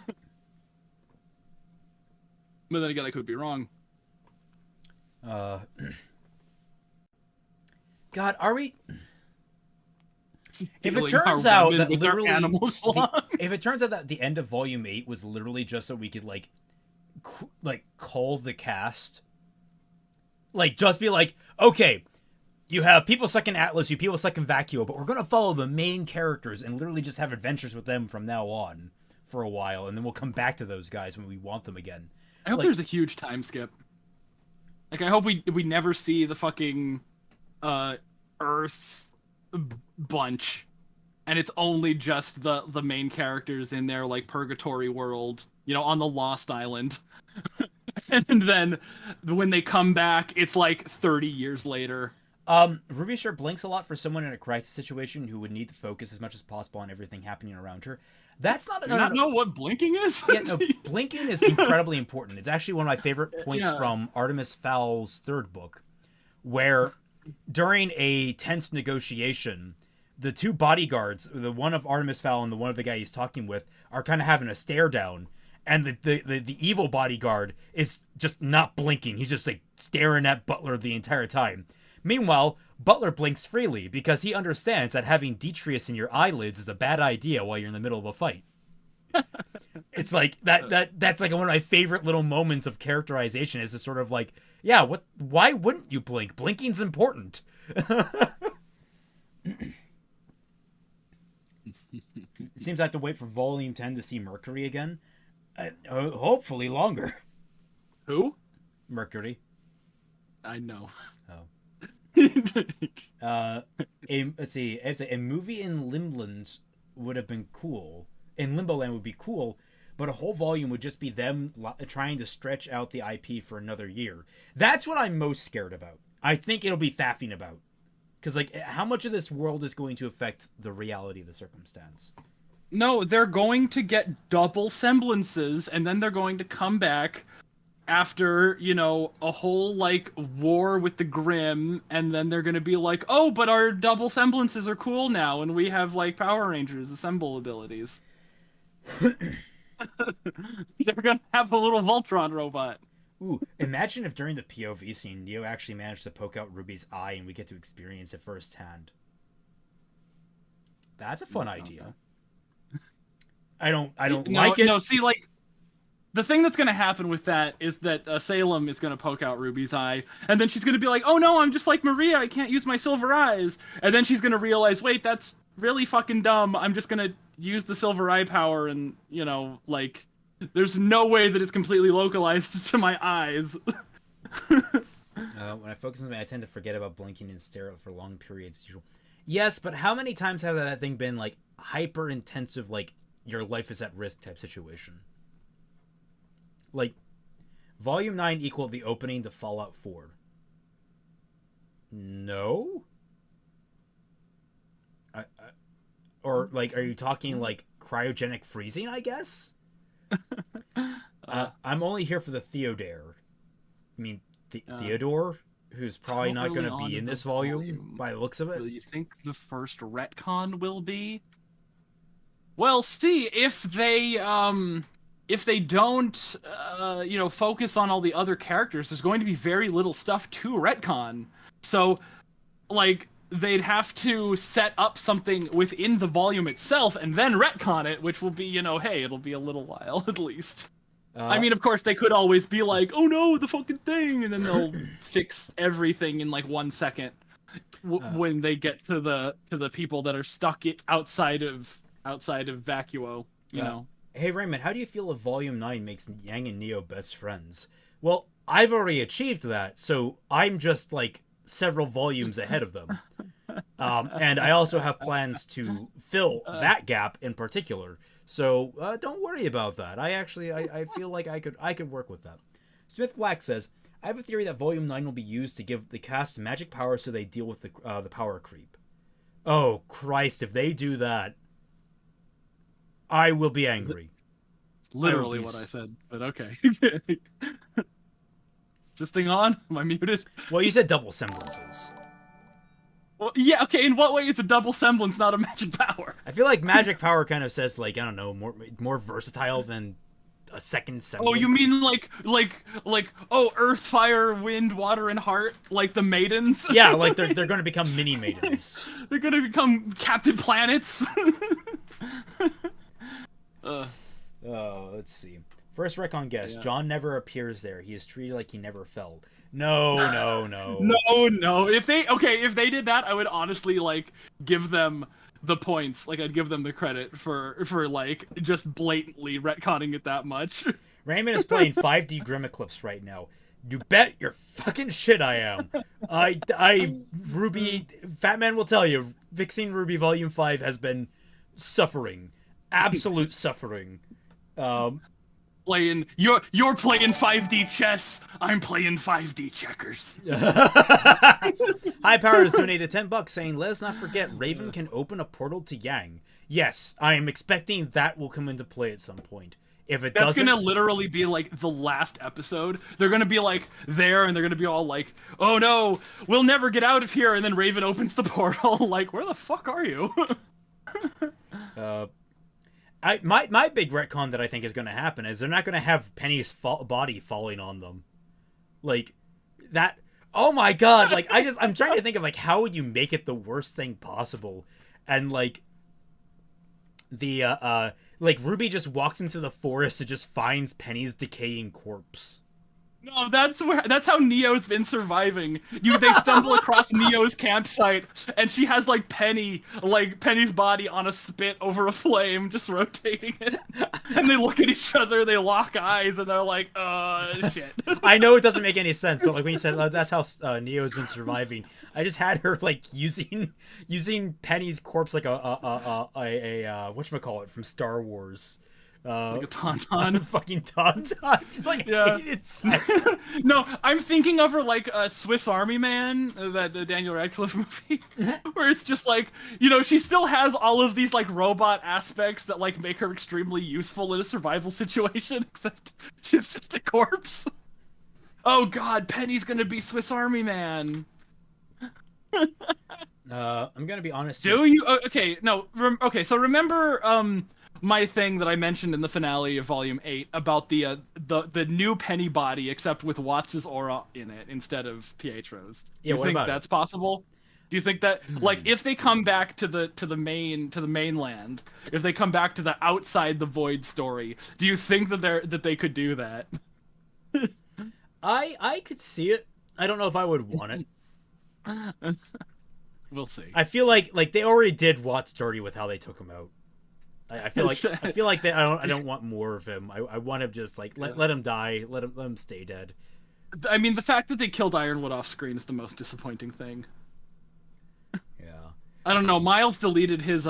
Speaker 2: But then again, I could be wrong.
Speaker 1: Uh, God, are we? If it
Speaker 2: Stealing our
Speaker 1: turns out
Speaker 2: women
Speaker 1: that
Speaker 2: with their
Speaker 1: literally
Speaker 2: animal
Speaker 1: if
Speaker 2: schlongs.
Speaker 1: it turns out that the end of Volume 8 was literally just so we could like call the cast, like just be like, okay, you have people stuck in Atlas, you people stuck in Vacuo, but we're gonna follow the main characters and literally just have adventures with them from now on for a while, and then we'll come back to those guys when we want them again.
Speaker 2: I hope
Speaker 1: Like,
Speaker 2: there's a huge time skip. Like I hope we never see the fucking uh Earth bunch, and it's only just the main characters in their like purgatory world, on the Lost Island. And then when they come back, it's like 30 years later.
Speaker 1: Ruby sure blinks a lot for someone in a crisis situation who would need to focus as much as possible on everything happening around her. That's not
Speaker 2: Do
Speaker 1: no
Speaker 2: you
Speaker 1: no
Speaker 2: not
Speaker 1: no.
Speaker 2: know what blinking is?
Speaker 1: Yeah, no, blinking is incredibly important. It's actually one of my favorite points
Speaker 2: Yeah.
Speaker 1: from Artemis Fowl's third book, where during a tense negotiation, the 2 bodyguards, the one of Artemis Fowl and the one of the guy he's talking with, are kind of having a stare down, and the evil bodyguard is just not blinking. He's just like staring at Butler the entire time. Meanwhile, Butler blinks freely because he understands that having Detrius in your eyelids is a bad idea while you're in the middle of a fight. It's like that's like one of my favorite little moments of characterization is just sort of like, yeah, why wouldn't you blink? Blinking's important. It seems I have to wait for Volume 10 to see Mercury again. Hopefully longer.
Speaker 2: Who?
Speaker 1: Mercury.
Speaker 2: I know.
Speaker 1: Oh. Let's see. A movie in Limboland would have been cool. In Limboland would be cool, but a whole volume would just be them trying to stretch out the IP for another year. That's what I'm most scared about. I think it'll be faffing about. Because, like, how much of this world is going to affect the reality of the circumstance?
Speaker 2: No, they're going to get double semblances, and then they're going to come back after, a whole, like, war with the Grimm, and then they're gonna be like, oh, but our double semblances are cool now, and we have, like, Power Rangers assemble abilities. They're gonna have a little Voltron robot.
Speaker 1: Ooh, imagine if during the POV scene, Neo actually managed to poke out Ruby's eye and we get to experience it firsthand. That's a fun idea. I don't like it.
Speaker 2: No, see, like, the thing that's gonna happen with that is that Salem is gonna poke out Ruby's eye, and then she's gonna be like, "Oh no, I'm just like Maria. I can't use my silver eyes." And then she's gonna realize, "Wait, that's really fucking dumb. I'm just gonna use the silver eye power, and like, there's no way that it's completely localized to my eyes."
Speaker 1: When I focus on something, I tend to forget about blinking and stare out for long periods. As usual. Yes, but how many times have that thing been like hyper intensive, like your life is at risk type situation? Like, Volume 9 equaled the opening to Fallout 4. No? Or, like, are you talking, like, cryogenic freezing, I guess? I'm only here for the Theodore. I mean, Theodore, who's probably not going to be in this volume, by the looks of it.
Speaker 2: Will you think the first retcon will be? Well, see, if they don't, focus on all the other characters, there's going to be very little stuff to retcon. So, like, they'd have to set up something within the volume itself and then retcon it, which will be, hey, it'll be a little while at least. I mean, of course, they could always be like, oh no, the fucking thing, and then they'll fix everything in like 1 second when they get to the people that are stuck outside of Vacuo, you know.
Speaker 1: Hey Raymond, how do you feel if Volume 9 makes Yang and Neo best friends? Well, I've already achieved that, so I'm just like several volumes ahead of them. And I also have plans to fill that gap in particular. So don't worry about that. I feel like I could work with that. Smith Black says, I have a theory that Volume 9 will be used to give the cast magic power so they deal with the power creep. Oh, Christ, if they do that. I will be angry.
Speaker 2: Literally what I said, but okay. Is this thing on? Am I muted?
Speaker 1: Well, you said double semblances.
Speaker 2: Well, yeah, okay, in what way is a double semblance not a magic power?
Speaker 1: I feel like magic power kind of says, like, I don't know, more versatile than a second semblance.
Speaker 2: Oh, you mean oh, earth, fire, wind, water, and heart, like the maidens?
Speaker 1: Yeah, like they're going to become mini maidens.
Speaker 2: They're gonna become Captain Planets.
Speaker 1: Oh, let's see. First retcon guess.
Speaker 2: Yeah.
Speaker 1: John never appears there. He is treated like he never fell. No.
Speaker 2: No. If they did that, I would honestly like give them the points. Like I'd give them the credit for like just blatantly retconning it that much.
Speaker 1: Raymond is playing 5D Grim Eclipse right now. You bet your fucking shit I am. RWBY, Fatman will tell you, Fixing RWBY Volume 5 has been suffering. Absolute suffering.
Speaker 2: You're playing 5D chess. I'm playing 5D checkers.
Speaker 1: High Power has donated $10 saying, let us not forget Raven can open a portal to Yang. Yes, I am expecting that will come into play at some point. If it
Speaker 2: That's
Speaker 1: doesn't,
Speaker 2: gonna literally be like the last episode. They're gonna be like there, and they're gonna be all like, "Oh no, we'll never get out of here." And then Raven opens the portal, like, "Where the fuck are you?"
Speaker 1: My big retcon that I think is going to happen is they're not going to have Penny's body falling on them, like that. Oh my god! Like I'm trying to think of like how would you make it the worst thing possible, and like the like RWBY just walks into the forest and just finds Penny's decaying corpse.
Speaker 2: No, that's how Neo's been surviving. They stumble across Neo's campsite, and she has like Penny's body on a spit over a flame, just rotating it. And they look at each other, they lock eyes, and they're like, shit.
Speaker 1: I know it doesn't make any sense, but like when you said that's how Neo's been surviving, I just had her like using Penny's corpse like a whatchamacallit from Star Wars.
Speaker 2: Like a tauntaun.
Speaker 1: Fucking tauntaun. She's like,
Speaker 2: yeah.
Speaker 1: hated
Speaker 2: No, I'm thinking of her like a Swiss Army Man, that Daniel Radcliffe movie, where it's just like, she still has all of these like robot aspects that like make her extremely useful in a survival situation, except she's just a corpse. Oh god, Penny's gonna be Swiss Army Man.
Speaker 1: I'm gonna be honest.
Speaker 2: Do you? Okay, no. Okay, so remember my thing that I mentioned in the finale of Volume 8 about the new Penny body, except with Watts' aura in it instead of Pietro's. Do you think that's possible? Do you think that like if they come back to the mainland, if they come back to the outside the void story, do you think that they could do that?
Speaker 1: I could see it. I don't know if I would want it.
Speaker 2: We'll see.
Speaker 1: I feel like they already did Watts dirty with how they took him out. I feel like that. I don't want more of him. I want him just like let him die. Let him stay dead.
Speaker 2: I mean, the fact that they killed Ironwood off screen is the most disappointing thing.
Speaker 1: Yeah.
Speaker 2: I don't know. Miles deleted his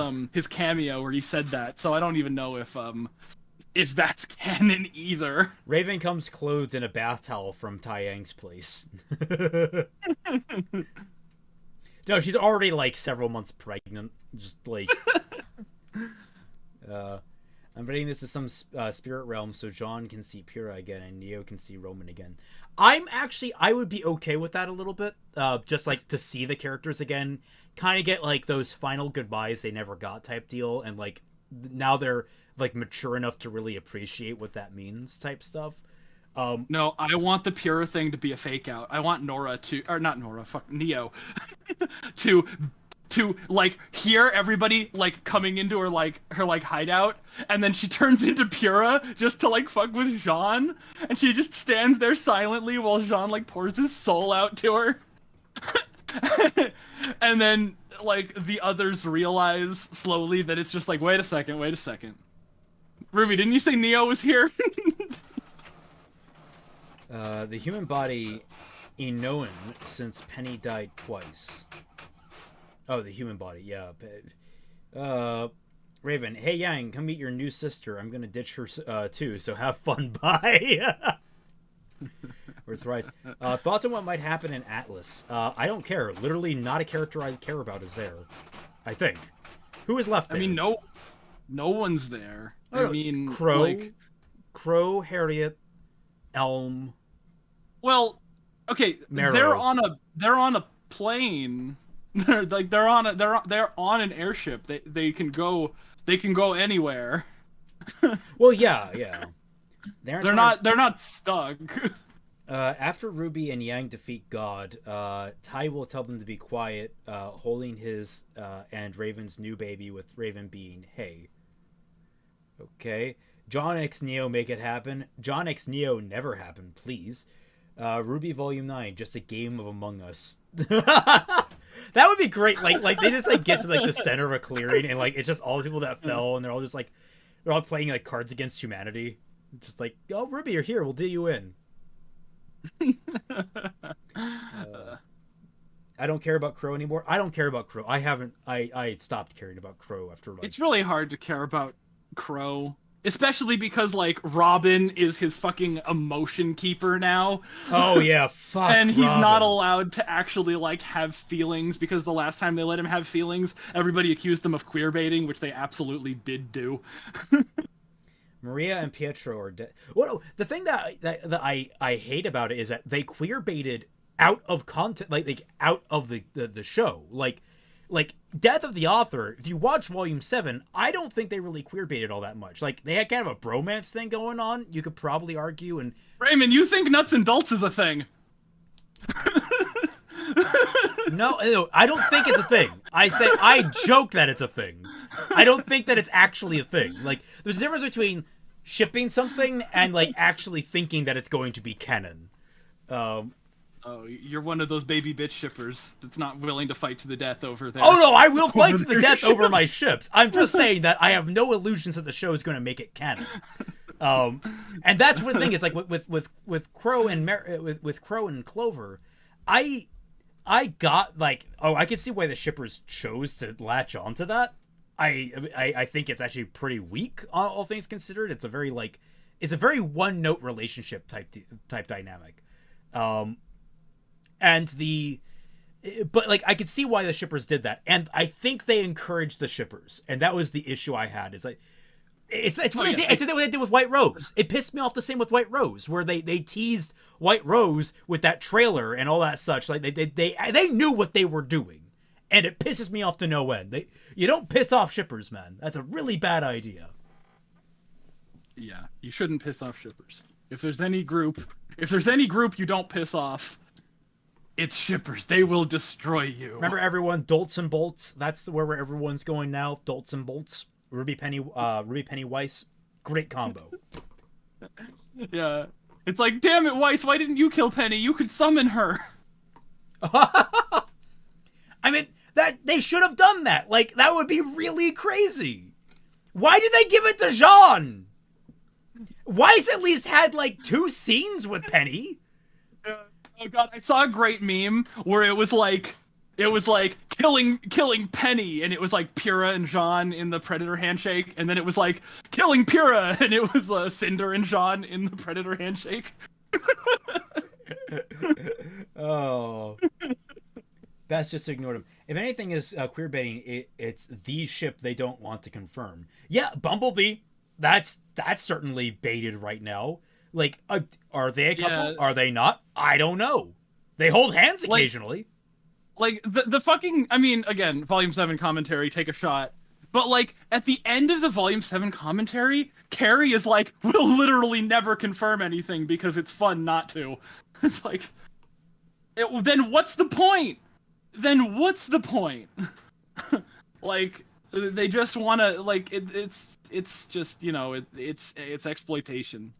Speaker 2: cameo where he said that, so I don't even know if that's canon either.
Speaker 1: Raven comes clothed in a bath towel from Tai Yang's place. No, she's already like several months pregnant. Just like. I'm reading this as some spirit realm so John can see Pyrrha again and Neo can see Roman again. I would be okay with that a little bit. Just like to see the characters again, kind of get like those final goodbyes they never got type deal, and like now they're like mature enough to really appreciate what that means type stuff.
Speaker 2: No, I want the Pyrrha thing to be a fake out. I want Neo to like hear everybody like coming into her hideout, and then she turns into Pyrrha just to like fuck with Jean, and she just stands there silently while Jean like pours his soul out to her. And then like the others realize slowly that it's just like, wait a second. RWBY, didn't you say Neo was here?
Speaker 1: The human body known since Penny died twice. Oh, the human body, yeah. Raven, hey Yang, come meet your new sister. I'm gonna ditch her too, so have fun. Bye. Or thrice. Thoughts on what might happen in Atlas? I don't care. Literally, not a character I care about is there. I think. Who is left there?
Speaker 2: I mean, No one's there.
Speaker 1: Oh,
Speaker 2: I mean,
Speaker 1: Crow,
Speaker 2: like,
Speaker 1: Crow, Harriet, Elm,
Speaker 2: well, okay,
Speaker 1: Marrow.
Speaker 2: they're on a plane. They're on an airship. They can go anywhere.
Speaker 1: Well, yeah.
Speaker 2: They're not stuck.
Speaker 1: After Ruby and Yang defeat God, Tai will tell them to be quiet, holding his and Raven's new baby, with Raven being hey. Okay. John X Neo make it happen. John X Neo never happen, please. RWBY Volume 9, just a game of Among Us. That would be great. Like they just like get to like the center of a clearing and like it's just all the people that fell and they're all just like they're all playing like Cards Against Humanity. Just like, oh RWBY, you're here, we'll do you in. I don't care about Crow anymore. I don't care about Crow. I stopped caring about Crow after like
Speaker 2: It's really hard to care about Crow, especially because like Robin is his fucking emotion keeper now.
Speaker 1: Oh yeah, fuck.
Speaker 2: And he's
Speaker 1: Robin.
Speaker 2: not allowed to actually like have feelings because the last time they let him have feelings, everybody accused them of queer baiting, which they absolutely did do.
Speaker 1: Maria and Pietro are dead. Well, no, the thing that I hate about it is that they queer baited out of content, like out of the show, like Death of the Author. If you watch Volume 7, I don't think they really queer baited all that much. Like they had kind of a bromance thing going on. You could probably argue, and
Speaker 2: Raymond, you think nuts and bolts is a thing?
Speaker 1: no, I don't think it's a thing. I joke that it's a thing. I don't think that it's actually a thing. Like there's a difference between shipping something and like actually thinking that it's going to be canon.
Speaker 2: Oh, you're one of those baby bitch shippers that's not willing to fight to the death over there.
Speaker 1: Oh no, I will fight to the death over my ships. I'm just saying that I have no illusions that the show is going to make it canon. And that's what the thing is, like with Crow and with Crow and Clover, I got like, oh, I can see why the shippers chose to latch onto that. I think it's actually pretty weak, all things considered. It's a very one note relationship type dynamic. But like I could see why the shippers did that, and I think they encouraged the shippers, and that was the issue I had. Is like it's what they did. It's what they did with White Rose. It pissed me off the same with White Rose, where they teased White Rose with that trailer and all that such. Like they knew what they were doing, and it pisses me off to no end. You don't piss off shippers, man. That's a really bad idea.
Speaker 2: Yeah, you shouldn't piss off shippers. If there's any group you don't piss off, it's shippers. They will destroy you.
Speaker 1: Remember everyone, Dolts and Bolts. That's where everyone's going now. Dolts and Bolts. Ruby Penny Weiss. Great combo.
Speaker 2: Yeah. It's like, damn it, Weiss, why didn't you kill Penny? You could summon her.
Speaker 1: I mean, that they should have done that. Like, that would be really crazy. Why did they give it to Jean? Weiss at least had like 2 scenes with Penny.
Speaker 2: Oh god, I saw a great meme where it was like killing Penny, and it was like Pyrrha and Jean in the Predator handshake, and then it was like killing Pyrrha, and it was Cinder and Jean in the Predator handshake.
Speaker 1: Oh, Best just ignored him. If anything is queer baiting, it's the ship they don't want to confirm. Yeah, Bumblebee. That's certainly baited right now. Like, are they a couple? Yeah. Are they not? I don't know. They hold hands occasionally.
Speaker 2: Like the fucking, I mean, again, Volume 7 commentary, take a shot. But like at the end of the Volume 7 commentary, Carrie is like, we'll literally never confirm anything because it's fun not to. It's like, then what's the point? Like, they just want to, like, it's just, you know, it's exploitation.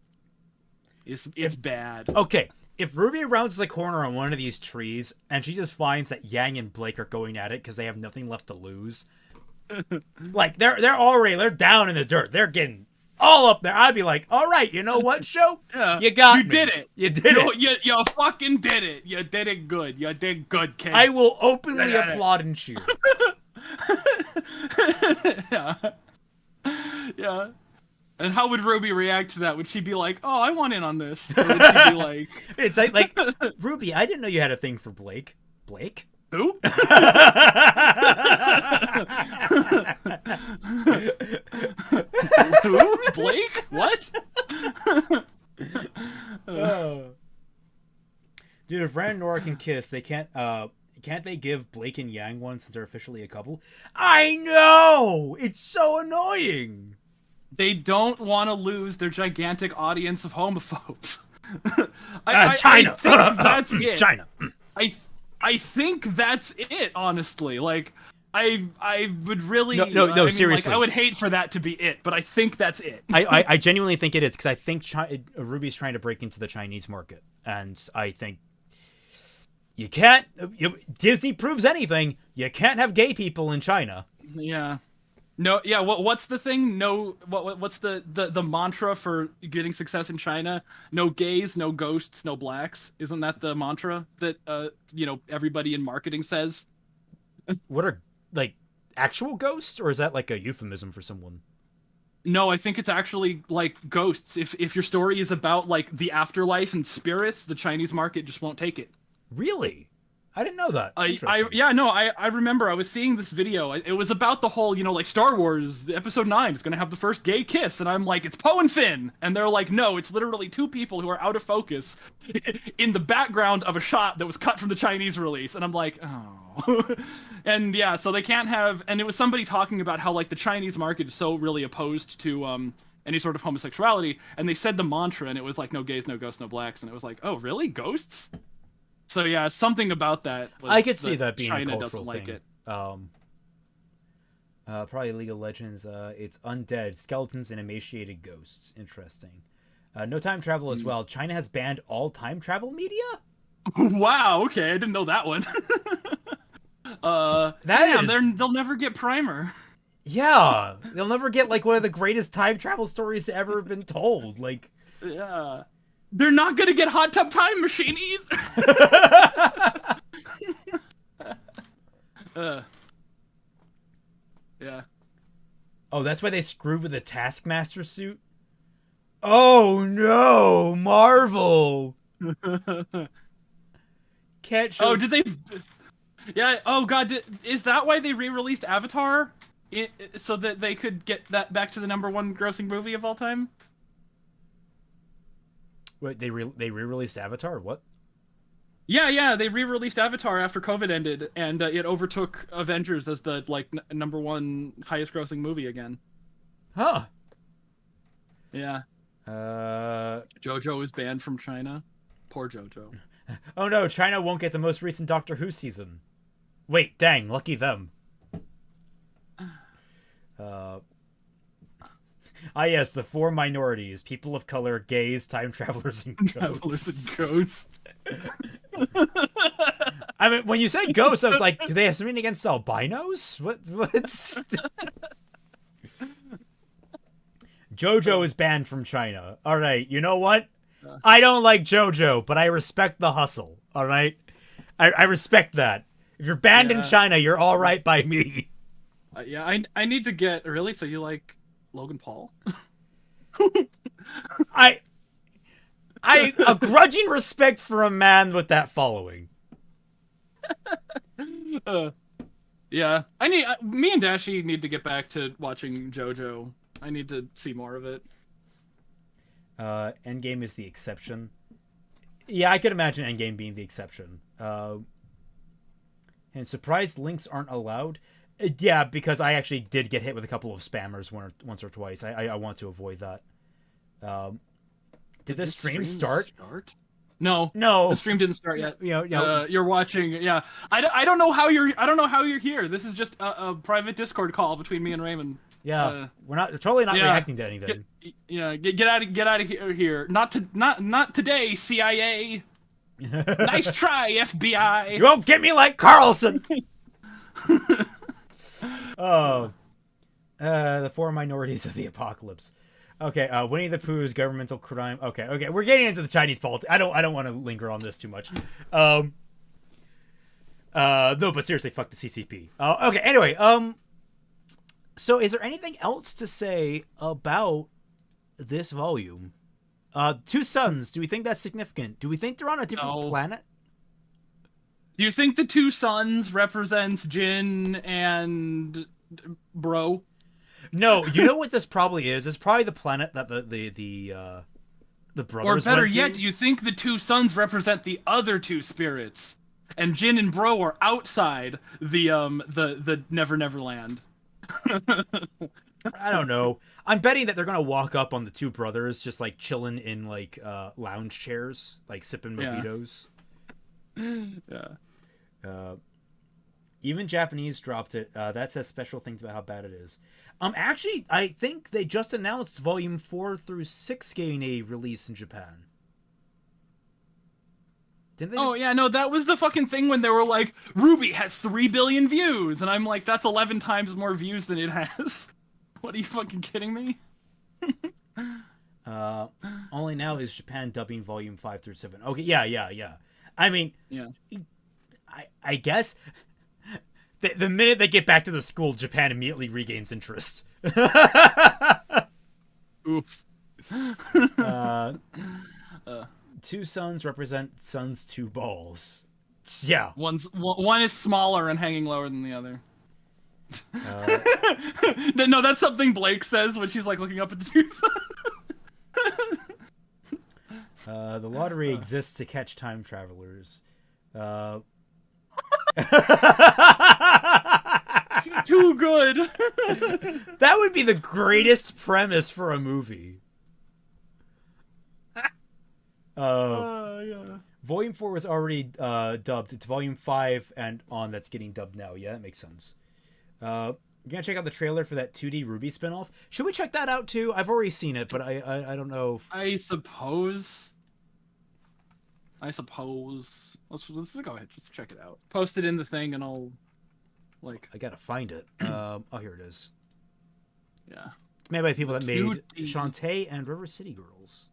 Speaker 2: It's bad.
Speaker 1: Okay, if Ruby rounds the corner on one of these trees and she just finds that Yang and Blake are going at it because they have nothing left to lose, like they're down in the dirt. They're getting all up there. I'd be like, all right, you know what, show?
Speaker 2: Yeah,
Speaker 1: you got me.
Speaker 2: Did it.
Speaker 1: You did it.
Speaker 2: You fucking did it. You did it good. You did good, kid.
Speaker 1: I will openly applaud and cheer.
Speaker 2: Yeah. Yeah. And how would Ruby react to that? Would she be like, "Oh, I want in on this"? Or would she be like,
Speaker 1: "It's like Ruby, I didn't know you had a thing for Blake." Blake?
Speaker 2: Who? Who? Blake? What?
Speaker 1: Dude, if Ran and Nora can kiss, they can't they give Blake and Yang one since they're officially a couple? I know! It's so annoying!
Speaker 2: They don't want to lose their gigantic audience of homophobes.
Speaker 1: China!
Speaker 2: I think that's it.
Speaker 1: China!
Speaker 2: I think that's it, honestly. Like, I would really...
Speaker 1: No,
Speaker 2: I mean,
Speaker 1: seriously.
Speaker 2: Like, I would hate for that to be it, but I think that's it.
Speaker 1: I genuinely think it is, because I think RWBY's trying to break into the Chinese market. And I think you can't... Disney proves anything. You can't have gay people in China.
Speaker 2: Yeah. No, yeah, what's the thing? No, what's the mantra for getting success in China? No gays, no ghosts, no blacks. Isn't that the mantra that everybody in marketing says?
Speaker 1: What are, like, actual ghosts, or is that like a euphemism for someone?
Speaker 2: No, I think it's actually like ghosts. If your story is about like the afterlife and spirits, the Chinese market just won't take it.
Speaker 1: Really? I didn't know that.
Speaker 2: I remember I was seeing this video. It was about the whole, like Star Wars Episode 9 is gonna have the first gay kiss, and I'm like, it's Poe and Finn, and they're like, no, it's literally two people who are out of focus in the background of a shot that was cut from the Chinese release, and I'm like, oh. And yeah, so they can't have, and it was somebody talking about how like the Chinese market is so really opposed to any sort of homosexuality, and they said the mantra, and it was like, no gays, no ghosts, no blacks, and it was like, oh really, ghosts? So yeah, something about that.
Speaker 1: I could see that being
Speaker 2: China
Speaker 1: a cultural
Speaker 2: doesn't
Speaker 1: thing.
Speaker 2: like it.
Speaker 1: Probably League of Legends. It's undead skeletons and emaciated ghosts. Interesting. No time travel as well. China has banned all time travel media.
Speaker 2: Wow. Okay, I didn't know that one. They'll never get Primer.
Speaker 1: Yeah, they'll never get like one of the greatest time travel stories to ever have been told. Like,
Speaker 2: yeah. They're not gonna get Hot Tub Time Machine either. Yeah.
Speaker 1: Oh, that's why they screwed with the Taskmaster suit? Oh no, Marvel! Can't show...
Speaker 2: Oh, did they... Yeah, oh god, is that why they re-released Avatar? So that they could get that back to the #1 grossing movie of all time?
Speaker 1: Wait, they re-released Avatar? What?
Speaker 2: Yeah, they re-released Avatar after COVID ended, and it overtook Avengers as the #1 highest-grossing movie again.
Speaker 1: Huh?
Speaker 2: Yeah. JoJo is banned from China. Poor JoJo.
Speaker 1: Oh no, China won't get the most recent Doctor Who season. Wait, dang, lucky them. Yes, the four minorities: people of color, gays, time travelers, and ghosts. I mean, when you said ghosts, I was like, do they have something against albinos? What's... JoJo is banned from China. All right, you know what? I don't like JoJo, but I respect the hustle. All right? I respect that. If you're banned in China, you're all right by me.
Speaker 2: Yeah, I need to get... Really? So you like Logan Paul?
Speaker 1: I a grudging respect for a man with that following.
Speaker 2: Yeah, me and Dashi need to get back to watching JoJo. I need to see more of it.
Speaker 1: Endgame is the exception. Yeah, I could imagine Endgame being the exception. And surprise links aren't allowed. Yeah, because I actually did get hit with a couple of spammers once or twice. I want to avoid that. Did the stream start?
Speaker 2: No, the stream didn't start yet. You're watching. Yeah, I don't know how you're here. This is just a private Discord call between me and Raymond.
Speaker 1: Yeah, we're totally not reacting to anything.
Speaker 2: Get out of here. Not today, CIA. Nice try, FBI.
Speaker 1: You won't get me like Carlson. Oh, the four minorities of the apocalypse. Okay, Winnie the Pooh's governmental crime. Okay, we're getting into the Chinese politics. I don't want to linger on this too much. No, but seriously, fuck the CCP. Okay, anyway, so is there anything else to say about this volume? Two suns. Do we think that's significant? Do we think they're on a different planet?
Speaker 2: Do you think the two suns represents Jin and Bro?
Speaker 1: No, you know what this probably is? It's probably the planet that the brothers
Speaker 2: Or better
Speaker 1: went
Speaker 2: yet,
Speaker 1: to.
Speaker 2: do you think the two suns represent the other two spirits? And Jin and Bro are outside the Never Never Land.
Speaker 1: I don't know. I'm betting that they're gonna walk up on the two brothers just like chilling in like lounge chairs, like sipping
Speaker 2: Yeah.
Speaker 1: mojitos.
Speaker 2: Yeah.
Speaker 1: Even Japanese dropped it. That says special things about how bad it is. Actually, I think they just announced Volume 4 through 6 getting a release in Japan. Didn't they?
Speaker 2: Oh yeah, no, that was the fucking thing when they were like, RWBY has 3 billion views, and I'm like, that's 11 times more views than it has. What are you fucking kidding me?
Speaker 1: Only now is Japan dubbing Volume 5 through 7. Okay, yeah. I mean,
Speaker 2: Yeah.
Speaker 1: I guess the minute they get back to the school, Japan immediately regains interest.
Speaker 2: Oof.
Speaker 1: Two suns represent suns, two balls. Yeah.
Speaker 2: One is smaller and hanging lower than the other. No, that's something Blake says when she's like looking up at the two suns.
Speaker 1: The lottery exists to catch time travelers.
Speaker 2: It's too good.
Speaker 1: That would be the greatest premise for a movie.
Speaker 2: Yeah.
Speaker 1: Volume 4 was already dubbed. It's Volume 5 and on that's getting dubbed now. Yeah, that makes sense. You're gonna check out the trailer for that 2D RWBY spinoff. Should we check that out too? I've already seen it, but I don't know.
Speaker 2: I suppose. Let's go ahead. Just check it out. Post it in the thing, and I'll like.
Speaker 1: I gotta find it. Oh, here it is.
Speaker 2: Yeah.
Speaker 1: It's made by people that made
Speaker 2: 2D.
Speaker 1: Shantae and River City Girls.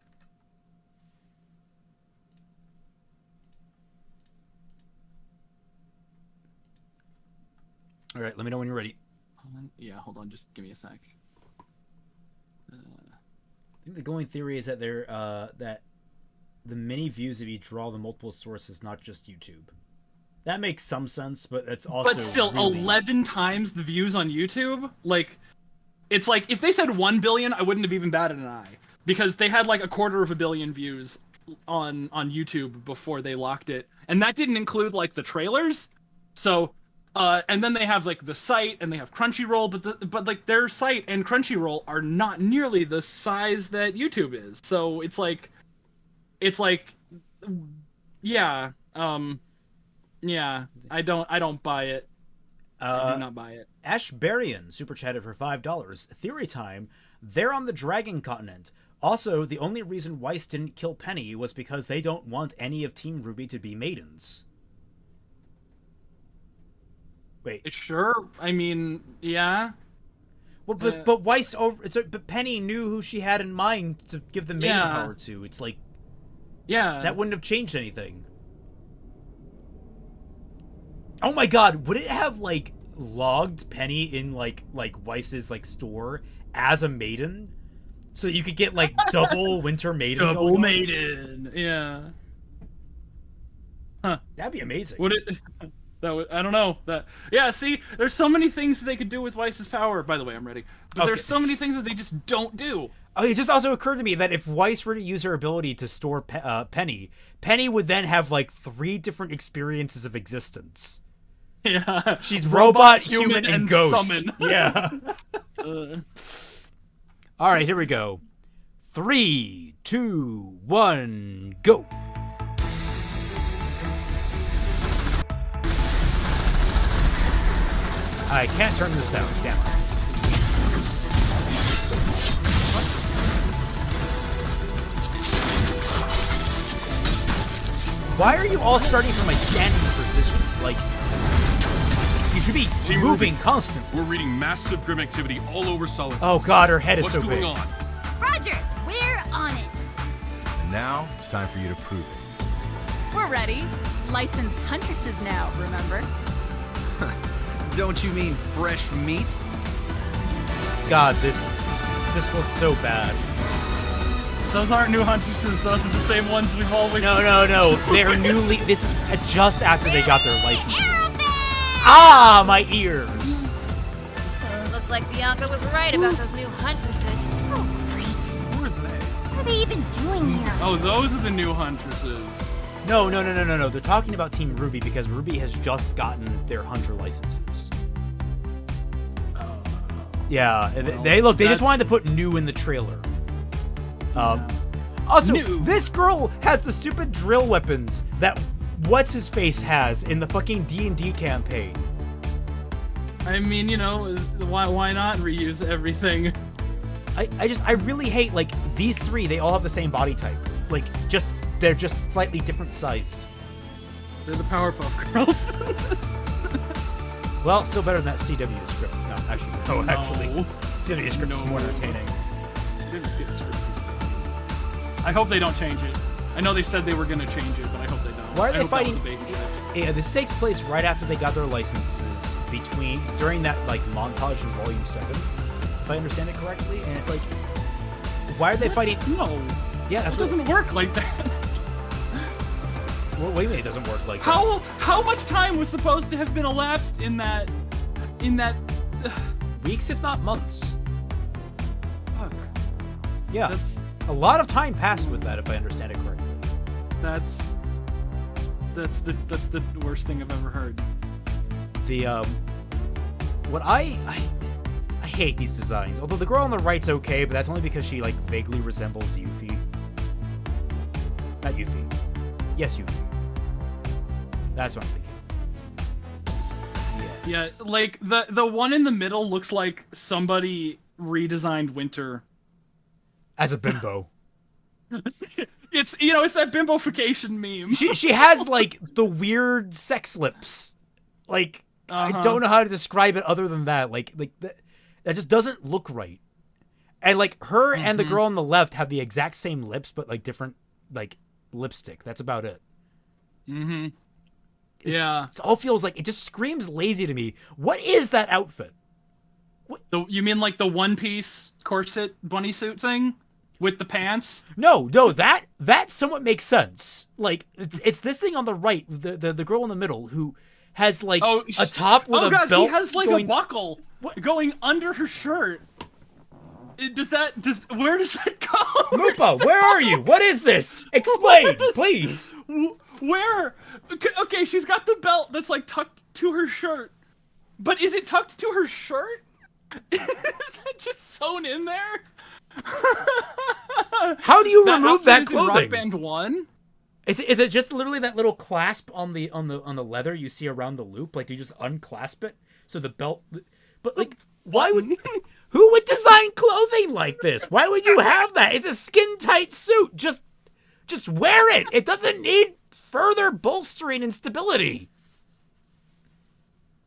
Speaker 1: All right, let me know when you're ready.
Speaker 2: Yeah, hold on. Just give me a sec.
Speaker 1: I think the going theory is that that the many views if you draw the multiple sources, not just YouTube. That makes some sense, but it's also.
Speaker 2: But still,
Speaker 1: really...
Speaker 2: 11 times the views on YouTube. Like, it's like if they said 1 billion, I wouldn't have even batted an eye because they had like 250 million views on YouTube before they locked it, and that didn't include like the trailers. So. And then they have like the site and they have Crunchyroll, but like their site and Crunchyroll are not nearly the size that YouTube is. So it's like, yeah, yeah. I don't buy it. I do not buy it.
Speaker 1: Ashbarian super chatted for $5. Theory time. They're on the Dragon Continent. Also, the only reason Weiss didn't kill Penny was because they don't want any of Team RWBY to be maidens. Wait.
Speaker 2: Sure. I mean, yeah.
Speaker 1: Well, but Weiss, but Penny knew who she had in mind to give the maiden power to. It's like,
Speaker 2: yeah,
Speaker 1: that wouldn't have changed anything. Oh my God, would it have like logged Penny in like Weiss's like store as a maiden, so you could get like double winter maiden?
Speaker 2: Double maiden, yeah. Huh?
Speaker 1: That'd be amazing.
Speaker 2: Would it? I don't know. Yeah, see, there's so many things that they could do with Weiss's power. By the way, I'm ready. But there's so many things that they just don't do.
Speaker 1: Oh, it just also occurred to me that if Weiss were to use her ability to store Penny would then have like 3 different experiences of existence.
Speaker 2: Yeah.
Speaker 1: She's robot, human, and ghost.
Speaker 2: Summon.
Speaker 1: Yeah. All right, here we go. 3, 2, 1, go. I can't turn this down. Damn. Why are you all starting from my standing position? Like, you should be moving constantly.
Speaker 4: We're reading massive grim activity all over Solid.
Speaker 1: Oh God, her head is so big.
Speaker 4: What's going on?
Speaker 5: Roger, we're on it.
Speaker 6: And now it's time for you to prove it.
Speaker 5: We're ready. Licensed huntresses now, remember?
Speaker 6: Don't you mean fresh meat?
Speaker 1: God, this looks so bad.
Speaker 2: Those aren't new huntresses. Those are the same ones we've always.
Speaker 1: No. They're newly. This is just after they got their license. Ah, my ears.
Speaker 5: Looks
Speaker 7: like Bianca was right about those new huntresses.
Speaker 8: Oh, great.
Speaker 2: Who are they?
Speaker 8: What are they even doing here?
Speaker 2: Oh, those are the new huntresses.
Speaker 1: No. They're talking about Team RWBY because RWBY has just gotten their hunter licenses. Yeah,
Speaker 2: well,
Speaker 1: they just
Speaker 2: that's-
Speaker 1: wanted to put new in the trailer. Also,
Speaker 2: New.
Speaker 1: this girl has the stupid drill weapons that what's his face has in the fucking D&D campaign.
Speaker 2: I mean, you know, why not reuse everything?
Speaker 1: I really hate, like, these three, they all have the same body type. Like, they're just slightly different sized.
Speaker 2: They're the Powerpuff Girls.
Speaker 1: Well, still better than that CW script. No, actually.
Speaker 2: No.
Speaker 1: CW script is more entertaining.
Speaker 2: Goodness, get scripted. I hope they don't change it. I know they said they were gonna change it, but I hope they don't.
Speaker 1: Why are
Speaker 2: I
Speaker 1: they
Speaker 2: hope
Speaker 1: fighting?
Speaker 2: That was a bait and switch.
Speaker 1: Yeah, this takes place right after they got their licenses, during that, like, montage in Volume 7, if I understand it correctly, and it's like, why are they fighting?
Speaker 2: No.
Speaker 1: Yeah,
Speaker 2: It doesn't work like that.
Speaker 1: What do you mean it doesn't work like that?
Speaker 2: How much time was supposed to have been elapsed in that
Speaker 1: Weeks, if not months.
Speaker 2: fuck.
Speaker 1: Yeah,
Speaker 2: That's
Speaker 1: a lot of time passed with that, if I understand it correctly.
Speaker 2: that's the worst thing I've ever heard.
Speaker 1: The what I hate these designs. Although the girl on the right's okay, but that's only because she, like, vaguely resembles Yuffie. Not Yuffie. Yes, Yuffie. That's what I'm thinking.
Speaker 2: Yeah, like the one in the middle looks like somebody redesigned Winter.
Speaker 1: As a bimbo.
Speaker 2: It's it's that bimbofication meme.
Speaker 1: she has, like, the weird sex lips. Like, I don't know how to describe it other than that. Like that just doesn't look right. And, like, her and the girl on the left have the exact same lips, but, like, different, like, lipstick. That's about it.
Speaker 2: Mm-hmm.
Speaker 1: Yeah. It all feels like, it just screams lazy to me. What is that outfit?
Speaker 2: You mean like the one-piece corset bunny suit thing with the pants?
Speaker 1: No, that somewhat makes sense. Like, it's this thing on the right, the girl in the middle who has, like, a top with a
Speaker 2: God,
Speaker 1: belt.
Speaker 2: she has like
Speaker 1: going,
Speaker 2: a buckle going under her shirt. Where does that go?
Speaker 1: Lupa, where are you? What is this? Explain, please.
Speaker 2: Where? Okay, she's got the belt that's, like, tucked to her shirt. But is it tucked to her shirt? Is that just sewn in there?
Speaker 1: How do you remove that
Speaker 2: outfit is in
Speaker 1: clothing?
Speaker 2: Rock Band 1?
Speaker 1: Is it just literally that little clasp on the leather you see around the loop? Like, do you just unclasp it so the belt? But, like, why would who would design clothing like this? Why would you have that? It's a skin tight suit. Just wear it. It doesn't need further bolstering and stability.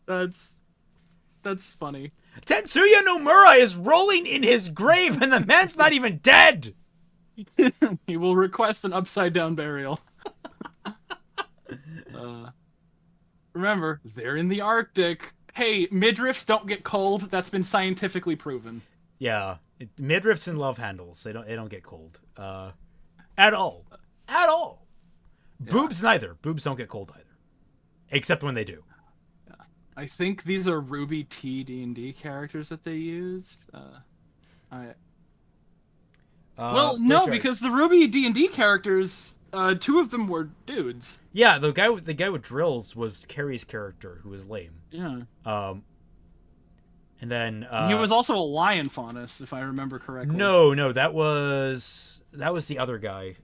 Speaker 2: That's funny.
Speaker 1: Tetsuya Nomura is rolling in his grave and the man's not even dead.
Speaker 2: He will request an upside down burial. Remember, they're in the Arctic. Hey, midriffs don't get cold. That's been scientifically proven.
Speaker 1: Yeah, midriffs and love handles. They don't get cold. At all. At all. Yeah. Boobs neither. Boobs don't get cold either. Except when they do.
Speaker 2: Yeah. I think these are RWBY D&D characters that they used. Well, no, because the RWBY D&D characters, two of them were dudes.
Speaker 1: Yeah, the guy with drills was Carrie's character, who was lame.
Speaker 2: Yeah.
Speaker 1: And then
Speaker 2: he was also a lion faunus, if I remember correctly.
Speaker 1: No, that was the other guy.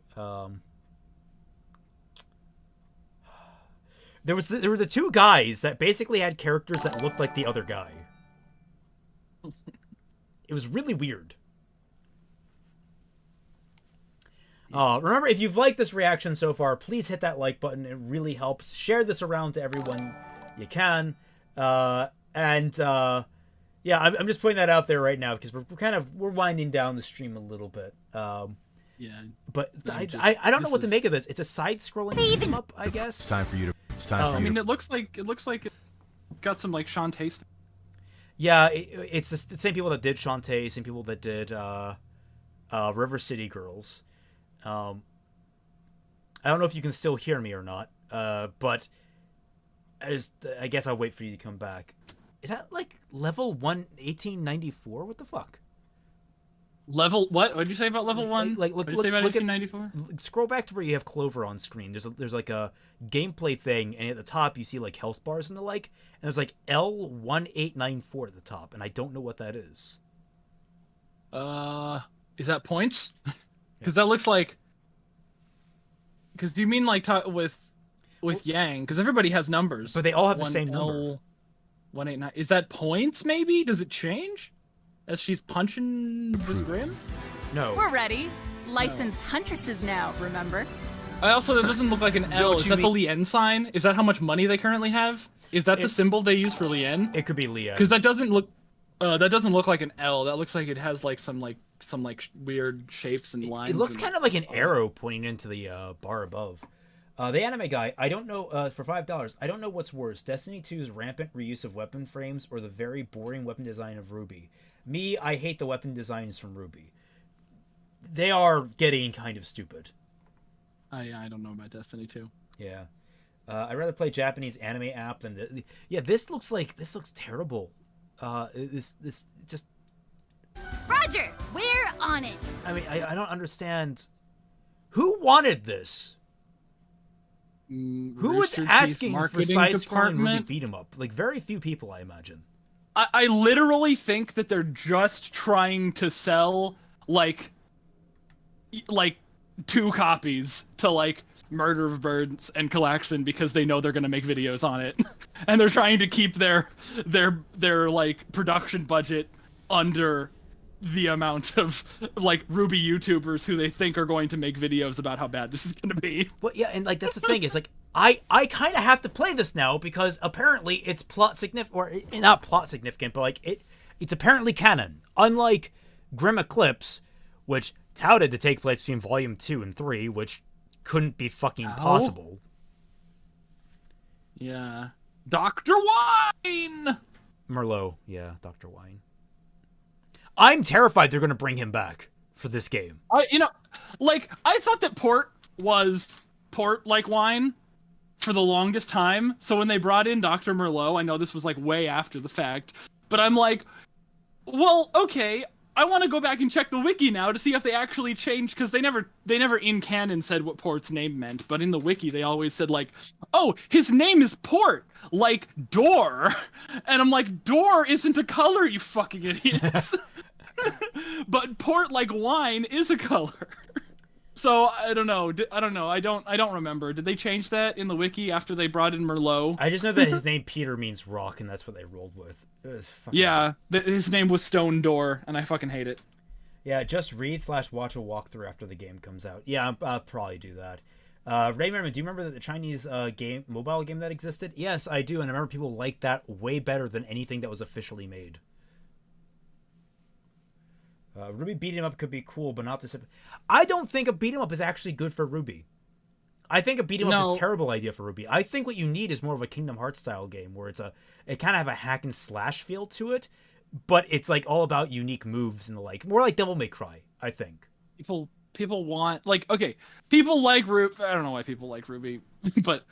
Speaker 1: There were the two guys that basically had characters that looked like the other guy. It was really weird. Remember, if you've liked this reaction so far, please hit that like button. It really helps. Share this around to everyone you can. Yeah, I'm just putting that out there right now because we're winding down the stream a little bit.
Speaker 2: Yeah.
Speaker 1: But I don't know what to make of this. It's a side-scrolling beat-em up, I guess.
Speaker 6: It's time for you to.
Speaker 2: I mean, it looks like it got some, like, Shantae stuff.
Speaker 1: Yeah, it's the same people that did Shantae, same people that did River City Girls. I don't know if you can still hear me or not, but I guess I'll wait for you to come back. Is that like level 1894? What the fuck?
Speaker 2: Level what? What'd you say about level 1?
Speaker 1: Like
Speaker 2: What'd you say about 1894?
Speaker 1: Scroll back to where you have Clover on screen. There's like a gameplay thing, and at the top you see like health bars and the like, and there's like L1894 at the top, and I don't know what that is.
Speaker 2: Is that points? Because that looks like. Because do you mean like with Yang? Because everybody has numbers.
Speaker 1: But they all have the same number.
Speaker 2: 189. Is that points? Maybe? Does it change as she's punching this grim?
Speaker 1: No.
Speaker 5: We're ready. Licensed huntresses now, remember?
Speaker 2: Also, that doesn't look like an L. Is that the Lien sign? Is that how much money they currently have? Is that the symbol they use for Lien?
Speaker 1: It could be Lien.
Speaker 2: Because that doesn't look like an L. That looks like it has like some weird shapes and lines.
Speaker 1: It looks kind of like an arrow pointing into the bar above. The anime guy, I don't know, for $5, I don't know what's worse, Destiny 2's rampant reuse of weapon frames or the very boring weapon design of RWBY. Me, I hate the weapon designs from RWBY. They are getting kind of stupid.
Speaker 2: I don't know about Destiny 2.
Speaker 1: Yeah. I'd rather play Japanese anime app than yeah, this looks terrible. This just...
Speaker 8: Roger, we're on it.
Speaker 1: I mean, I don't understand. Who wanted this? Who was asking for side-scrolling RWBY beat 'em up? Like, very few people, I imagine.
Speaker 2: I literally think that they're just trying to sell like 2 copies to like Murder of Birds and Calaxin because they know they're gonna make videos on it, and they're trying to keep their like production budget under the amount of like RWBY YouTubers who they think are going to make videos about how bad this is gonna be.
Speaker 1: Well, yeah, and like that's the thing is like I kind of have to play this now because apparently it's plot significant, or not plot significant, but like it's apparently canon. Unlike Grim Eclipse, which touted to take place between Volume 2 and 3, which couldn't be fucking possible.
Speaker 2: Yeah, Dr. Wine.
Speaker 1: Merlot, yeah, Dr. Wine. I'm terrified they're gonna bring him back for this game.
Speaker 2: I thought that port was port like wine for the longest time. So when they brought in Dr. Merlot, I know this was like way after the fact, but I'm like, well, okay, I want to go back and check the wiki now to see if they actually changed, because they never in canon said what Port's name meant, but in the wiki they always said like, oh, his name is Port, like door, and I'm like, door isn't a color, you fucking idiots. But Port like wine is a color. So I don't know. I don't remember. Did they change that in the wiki after they brought in Merlot?
Speaker 1: I just know that his name Peter means rock, and that's what they rolled with.
Speaker 2: Yeah, his name was Stone Door, and I fucking hate it.
Speaker 1: Yeah, just read/watch a walkthrough after the game comes out. Yeah, I'll probably do that. Ray Merriman, do you remember the Chinese mobile game that existed? Yes, I do, and I remember people liked that way better than anything that was officially made. RWBY beat 'em up could be cool, but not this. I don't think a beat 'em up is actually good for RWBY. I think a beat 'em up is a terrible idea for RWBY. I think what you need is more of a Kingdom Hearts style game where it kind of have a hack and slash feel to it, but it's like all about unique moves and the like. More like Devil May Cry, I think.
Speaker 2: People want people like RWBY. I don't know why people like RWBY, but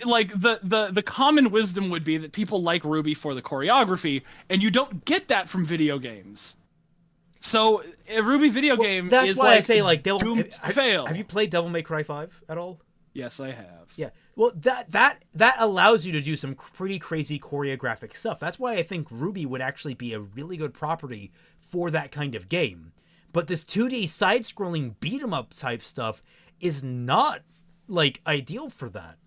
Speaker 2: like the common wisdom would be that people like RWBY for the choreography, and you don't get that from video games. So a RWBY video game
Speaker 1: that's
Speaker 2: is
Speaker 1: why
Speaker 2: like
Speaker 1: I say like
Speaker 2: doomed to fail.
Speaker 1: Have you played Devil May Cry 5 at all?
Speaker 2: Yes, I have.
Speaker 1: Yeah. Well, that allows you to do some pretty crazy choreographic stuff. That's why I think RWBY would actually be a really good property for that kind of game. But this 2D side-scrolling beat-em-up type stuff is not like ideal for that.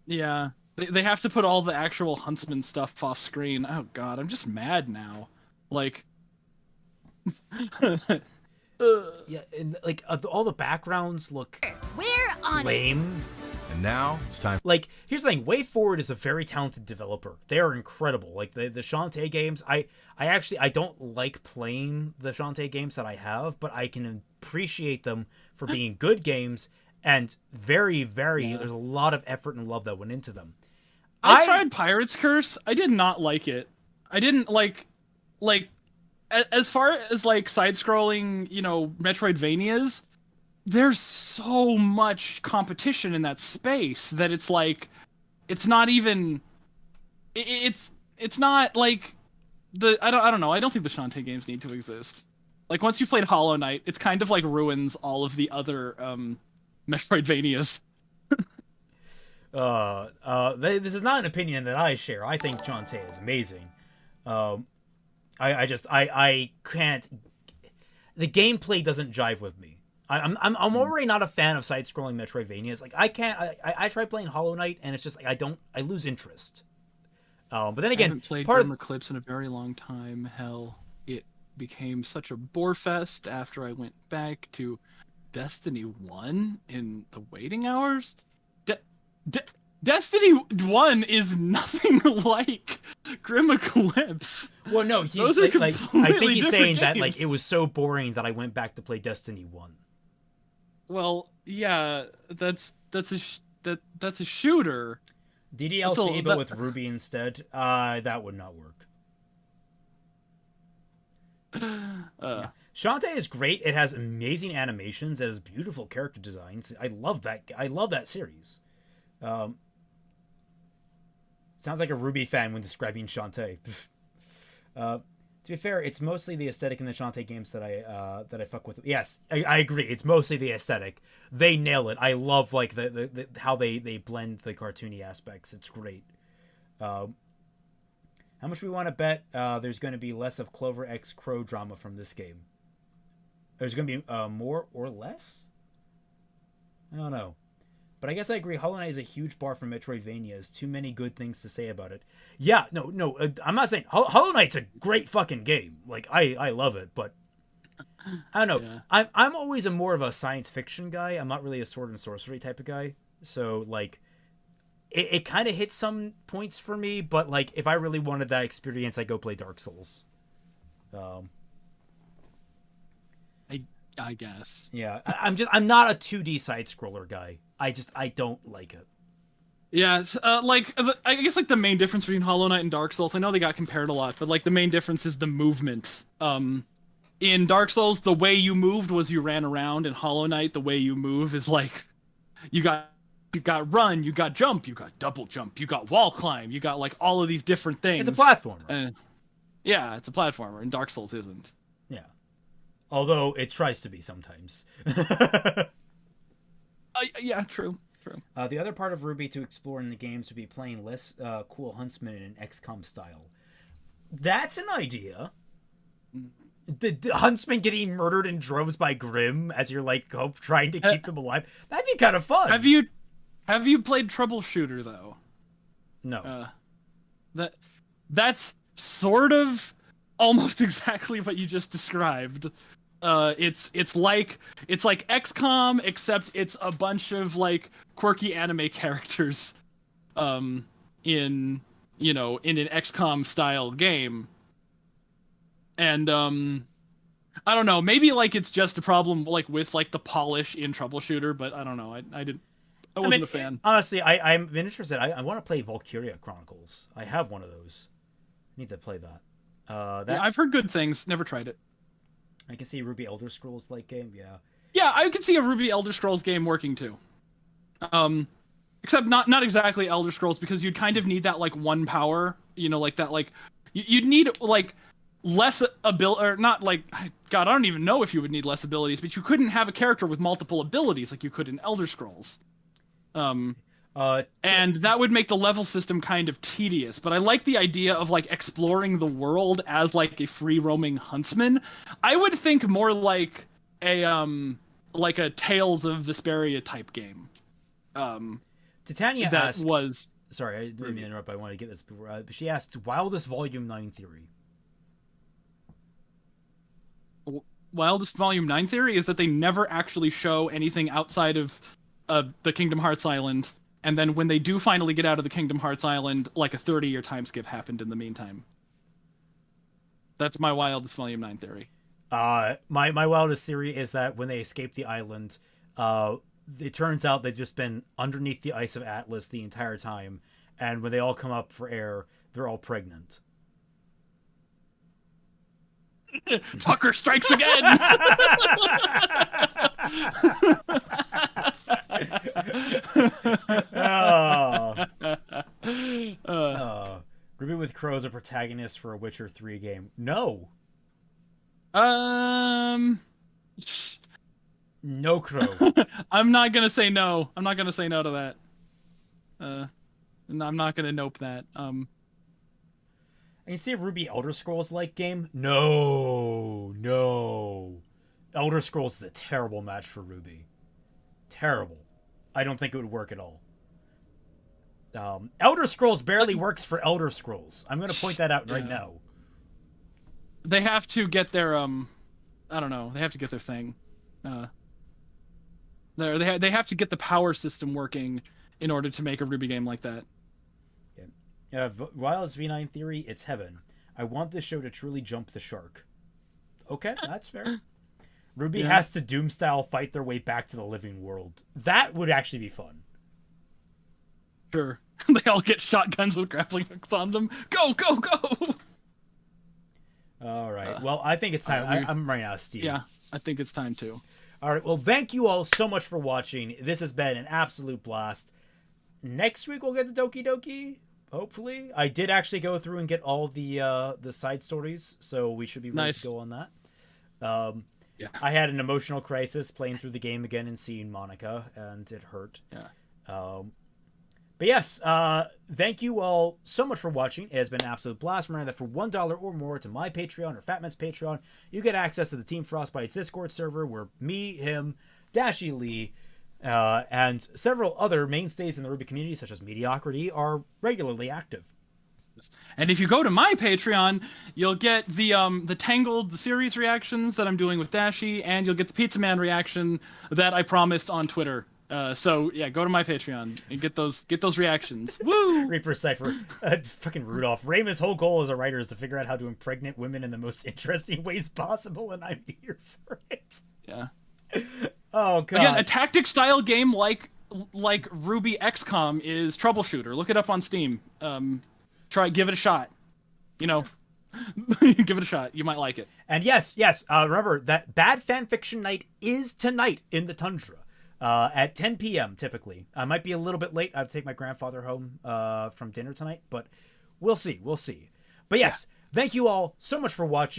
Speaker 2: Yeah, they have to put all the actual Huntsman stuff off screen. Oh god, I'm just mad now. Like.
Speaker 1: Yeah, and like all the backgrounds look
Speaker 8: We're on
Speaker 1: lame.
Speaker 6: And now it's time.
Speaker 1: Like, here's the thing: Way Forward is a very talented developer. They are incredible. Like the Shantae games, I don't like playing the Shantae games that I have, but I can appreciate them for being good games and very, very. There's a lot of effort and love that went into them.
Speaker 2: I tried Pirate's Curse. I did not like it. I didn't like. As far as like side-scrolling, Metroidvanias, there's so much competition in that space that it's like, it's not even, it's it's not like I don't know. I don't think the Shantae games need to exist. Like once you've played Hollow Knight, it's kind of like ruins all of the other Metroidvanias.
Speaker 1: This is not an opinion that I share. I think Shantae is amazing. I can't. The gameplay doesn't jive with me. I'm already not a fan of side-scrolling Metroidvanias. Like I can't. I tried playing Hollow Knight and it's just like I lose interest. But then again,
Speaker 2: I haven't played
Speaker 1: part
Speaker 2: Grim Eclipse in a very long time. Hell, it became such a bore fest after I went back to Destiny 1 in the waiting hours. Destiny 1 is nothing like Grim Eclipse.
Speaker 1: Well, no, he's
Speaker 2: Those are
Speaker 1: like I think
Speaker 2: completely
Speaker 1: he's
Speaker 2: different
Speaker 1: saying that like
Speaker 2: games.
Speaker 1: it was so boring that I went back to play Destiny 1.
Speaker 2: Well, yeah, that's a shooter.
Speaker 1: DDLC but with Ruby instead. That would not work. Shantae is great. It has amazing animations. It has beautiful character designs. I love that series. Sounds like a RWBY fan when describing Shantae. To be fair, it's mostly the aesthetic in the Shantae games that I fuck with. Yes, I agree. It's mostly the aesthetic. They nail it. I love like the how they blend the cartoony aspects. It's great. How much we want to bet there's going to be less of Clover X Crow drama from this game? There's going to be more or less? I don't know. But I guess I agree. Hollow Knight is a huge bar for Metroidvanias. Too many good things to say about it. Yeah, no. I'm not saying Hollow Knight's a great fucking game. Like I love it, but I don't know. Yeah. I'm always more of a science fiction guy. I'm not really a sword and sorcery type of guy. So like, it kind of hits some points for me. But like, if I really wanted that experience, I go play Dark Souls.
Speaker 2: I guess.
Speaker 1: Yeah, I'm not a 2D side scroller guy. I don't like it.
Speaker 2: Yeah, I guess like the main difference between Hollow Knight and Dark Souls, I know they got compared a lot, but like the main difference is the movement. In Dark Souls, the way you moved was you ran around. In Hollow Knight, the way you move is like you got run, you got jump, you got double jump, you got wall climb, you got like all of these different things.
Speaker 1: It's a platformer.
Speaker 2: Yeah, it's a platformer, and Dark Souls isn't.
Speaker 1: Yeah. Although it tries to be sometimes.
Speaker 2: Yeah, true.
Speaker 1: The other part of RWBY to explore in the games would be playing less cool huntsmen in an XCOM style. That's an idea. The huntsmen getting murdered in droves by Grimm as you're like trying to keep them alive. That'd be kind of fun.
Speaker 2: Have you played Troubleshooter though?
Speaker 1: No.
Speaker 2: That's sort of almost exactly what you just described. It's like XCOM, except it's a bunch of like quirky anime characters, in an XCOM style game. And I don't know, maybe like it's just a problem like with like the polish in Troubleshooter, but I don't know. I wasn't a fan.
Speaker 1: Honestly, I'm interested. I want to play Valkyria Chronicles. I have one of those. I need to play that.
Speaker 2: Yeah, I've heard good things. Never tried it.
Speaker 1: I can see RWBY Elder Scrolls like game. Yeah.
Speaker 2: Yeah, I could see a RWBY Elder Scrolls game working too. Except not exactly Elder Scrolls, because you'd kind of need that like one power. Like that. Like you'd need like less ability, or not like God. I don't even know if you would need less abilities, but you couldn't have a character with multiple abilities like you could in Elder Scrolls. And that would make the level system kind of tedious, but I like the idea of like exploring the world as like a free roaming huntsman. I would think more like a Tales of Vesperia type game.
Speaker 1: Titania asked,
Speaker 2: was
Speaker 1: sorry, I didn't mean to interrupt. I want to get this. But she asked, "Wildest Volume 9 theory."
Speaker 2: Wildest Volume 9 theory is that they never actually show anything outside of the Kingdom Hearts Island. And then when they do finally get out of the Kingdom Hearts Island, like a 30-year time skip happened in the meantime. That's my Wildest Volume 9 theory.
Speaker 1: My wildest theory is that when they escape the island, it turns out they've just been underneath the ice of Atlas the entire time, and when they all come up for air, they're all pregnant.
Speaker 2: Tucker strikes again!
Speaker 1: RWBY Smooth Crow's a protagonist for a Witcher 3 game? No. No Crow.
Speaker 2: I'm not gonna say no. I'm not gonna say no to that. I'm not gonna nope that.
Speaker 1: And you see a RWBY Elder Scrolls like game? No. Elder Scrolls is a terrible match for RWBY. Terrible. I don't think it would work at all. Elder Scrolls barely works for Elder Scrolls. I'm going to point that out right now.
Speaker 2: They have to get their I don't know. They have to get their thing. They have to get the power system working in order to make a RWBY game like that.
Speaker 1: While it's V9 Theory, it's heaven. I want this show to truly jump the shark. Okay, that's fair. RWBY has to Doom style fight their way back to the living world. That would actually be fun.
Speaker 2: Sure. They all get shotguns with grappling hooks on them. Go, go, go!
Speaker 1: All right. Well, I think it's time. I'm running out of steam.
Speaker 2: Yeah, I think it's time too.
Speaker 1: All right. Well, thank you all so much for watching. This has been an absolute blast. Next week we'll get to Doki Doki. Hopefully, I did actually go through and get all the side stories, so we should be ready to go on that. I had an emotional crisis playing through the game again and seeing Monica, and it hurt.
Speaker 2: Yeah.
Speaker 1: But yes, thank you all so much for watching. It has been an absolute blast. Remember that for $1 or more to my Patreon or Fatman's Patreon, you get access to the Team Frostbite's Discord server where me, him, Dashy Lee, and several other mainstays in the RWBY community, such as Mediocrity, are regularly active.
Speaker 2: And if you go to my Patreon, you'll get the Tangled series reactions that I'm doing with Dashy, and you'll get the Pizza Man reaction that I promised on Twitter. So yeah, go to my Patreon and get those reactions. Woo!
Speaker 1: Reaper Cypher, fucking Rudolph. Raymond's whole goal as a writer is to figure out how to impregnate women in the most interesting ways possible, and I'm here for it.
Speaker 2: Yeah.
Speaker 1: Oh god.
Speaker 2: Again, a tactic style game like RWBY XCOM is Troubleshooter. Look it up on Steam. Give it a shot. You know, give it a shot. You might like it.
Speaker 1: And yes. Remember that Bad Fanfiction Night is tonight in the Tundra. At 10 p.m. typically. I might be a little bit late. I have to take my grandfather home from dinner tonight, but we'll see. But yes, thank you all so much for watching.